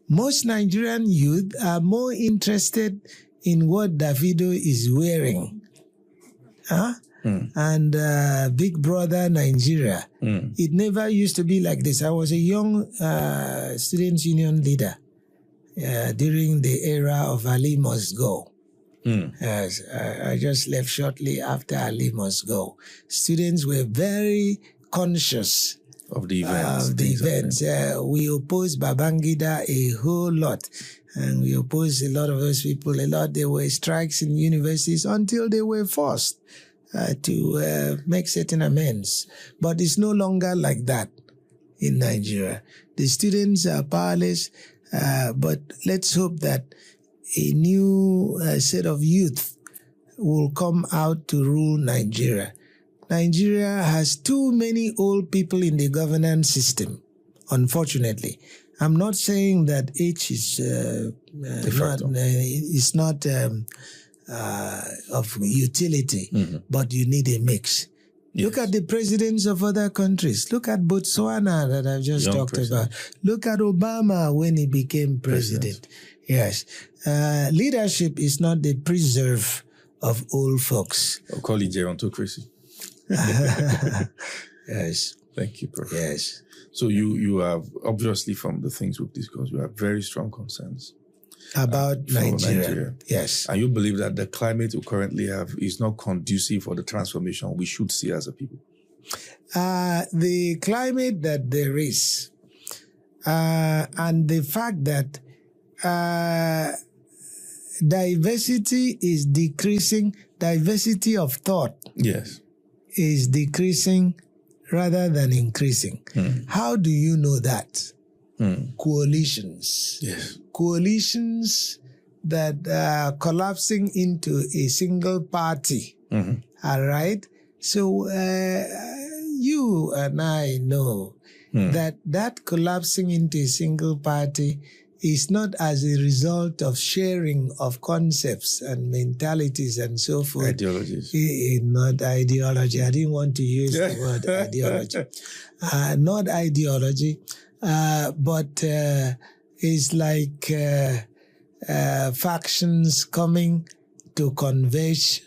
Most Nigerian youth are more interested in what Davido is wearing. Huh? And Big Brother Nigeria. It never used to be like this. I was a young students' union leader during the era of Ali Must Go. Yes, I just left shortly after Ali Must Go. Students were very conscious Of the events. We opposed Babangida a whole lot. And we opposed a lot of those people a lot. There were strikes in universities until they were forced to make certain amends. But it's no longer like that in Nigeria. The students are powerless, but let's hope that a new set of youth will come out to rule Nigeria. Nigeria has too many old people in the governance system, unfortunately. I'm not saying that age is not of utility, but you need a mix. Yes. Look at the presidents of other countries. Look at Botswana that I've just talked about. Look at Obama when he became president. Yes. Leadership is not the preserve of old folks. I'll call it gerontocracy. Yes. Thank you, Prof. Yes. So you have, obviously from the things we've discussed, you have very strong concerns about Nigeria. Yes. And you believe that the climate we currently have is not conducive for the transformation we should see as a people? The climate that there is, and the fact that diversity is decreasing, diversity of thought is decreasing rather than increasing. How do you know that? Coalitions. Yes. Coalitions that are collapsing into a single party. All right? So you and I know that collapsing into a single party is not as a result of sharing of concepts and mentalities and so forth. Ideologies. Not ideology. I didn't want to use the word ideology. Not ideology, but it's like factions coming to converge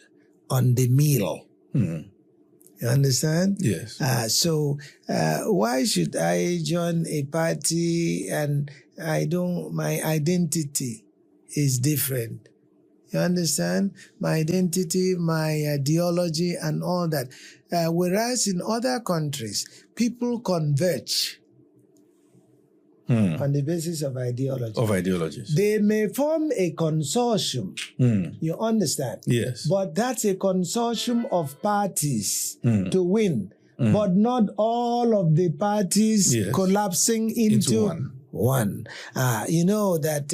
on the meal. You understand? Yes. So why should I join a party and my identity is different? You understand? My identity, my ideology and all that. Whereas in other countries, people converge on the basis of ideology. Of ideologies. They may form a consortium. You understand? Yes. But that's a consortium of parties to win. But not all of the parties collapsing into one. You know that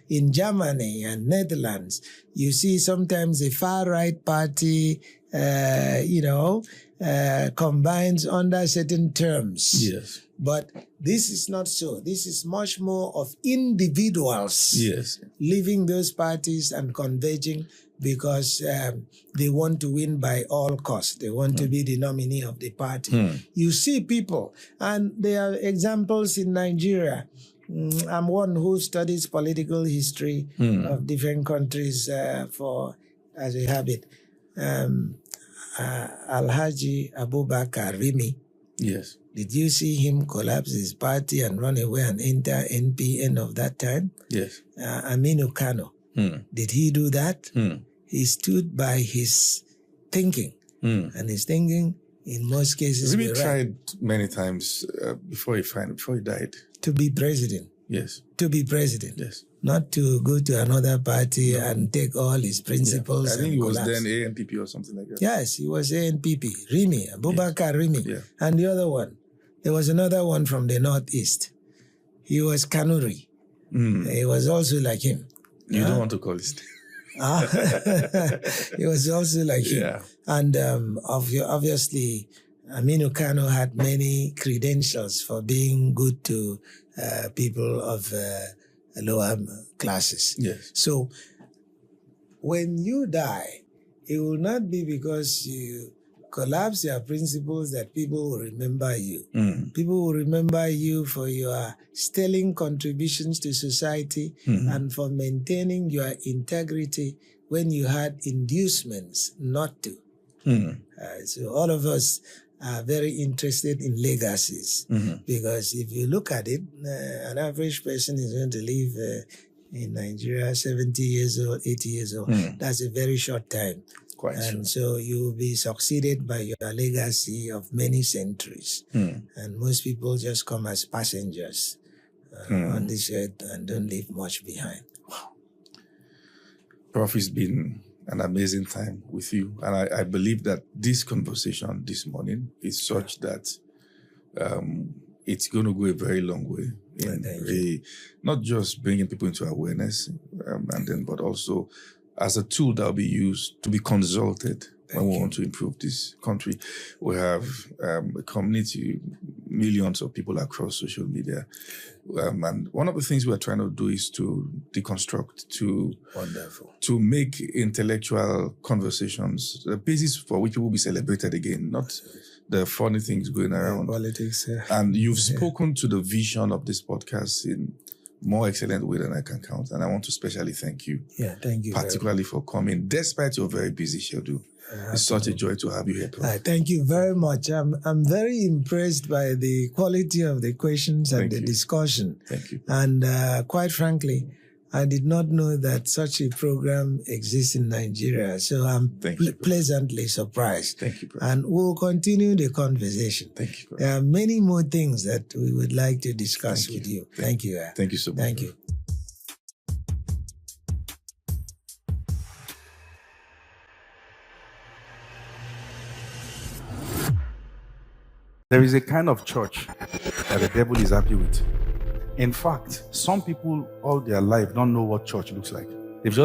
in Germany and Netherlands, you see sometimes a far-right party, combines under certain terms. Yes. But this is not so. This is much more of individuals leaving those parties and converging because they want to win by all costs. They want to be the nominee of the party. You see people, and there are examples in Nigeria. I'm one who studies political history of different countries as a habit. Alhaji Abubakar Rimi. Yes. Did you see him collapse his party and run away and enter NPN of that time? Yes. Aminu Kano. Did he do that? He stood by his thinking. And his thinking, in most cases, Rimi tried many times before he died. To be president. Yes. to be president. Yes. Not to go to another party and take all his principles. I think and he was collapse. then ANPP or something like that. Yes, he was ANPP, Rimi, Abubakar Rimi. Yeah. And the other one, there was another one from the Northeast. He was Kanuri. He was also like him. You don't want to call his He was also like him. Yeah. And obviously, Aminu Kano had many credentials for being good to people of lower classes. Yes. So when you die, it will not be because you collapse your principles that people will remember you. People will remember you for your sterling contributions to society and for maintaining your integrity when you had inducements not to. So all of us are very interested in legacies because if you look at it, an average person is going to live in Nigeria 70 years old, 80 years old. That's a very short time. Quite And so you will be succeeded by your legacy of many centuries. And most people just come as passengers on this earth and don't leave much behind. Prof, it's been an amazing time with you. And I believe that this conversation this morning is such that it's going to go a very long way in not just bringing people into awareness, but also as a tool that will be used to be consulted when we want to improve this country. We have a community, millions of people across social media. And one of the things we're trying to do is to deconstruct, to make intellectual conversations the basis for which people will be celebrated again, not the funny things going around. Politics. And you've spoken to the vision of this podcast in more excellent way than I can count. And I want to especially thank you. Yeah, thank you. Particularly for coming, despite your very busy schedule. It's such a joy to have you here, Prof. Thank you very much. I'm very impressed by the quality of the questions and the discussion. Thank you. And quite frankly, I did not know that such a program exists in Nigeria. So I'm pleasantly surprised. Thank you, Prof. And we'll continue the conversation. Thank you, Prof. There are many more things that we would like to discuss with you. Thank you. Thank you so much. Thank you. There is a kind of church that the devil is happy with. In fact, some people all their life don't know what church looks like. They've just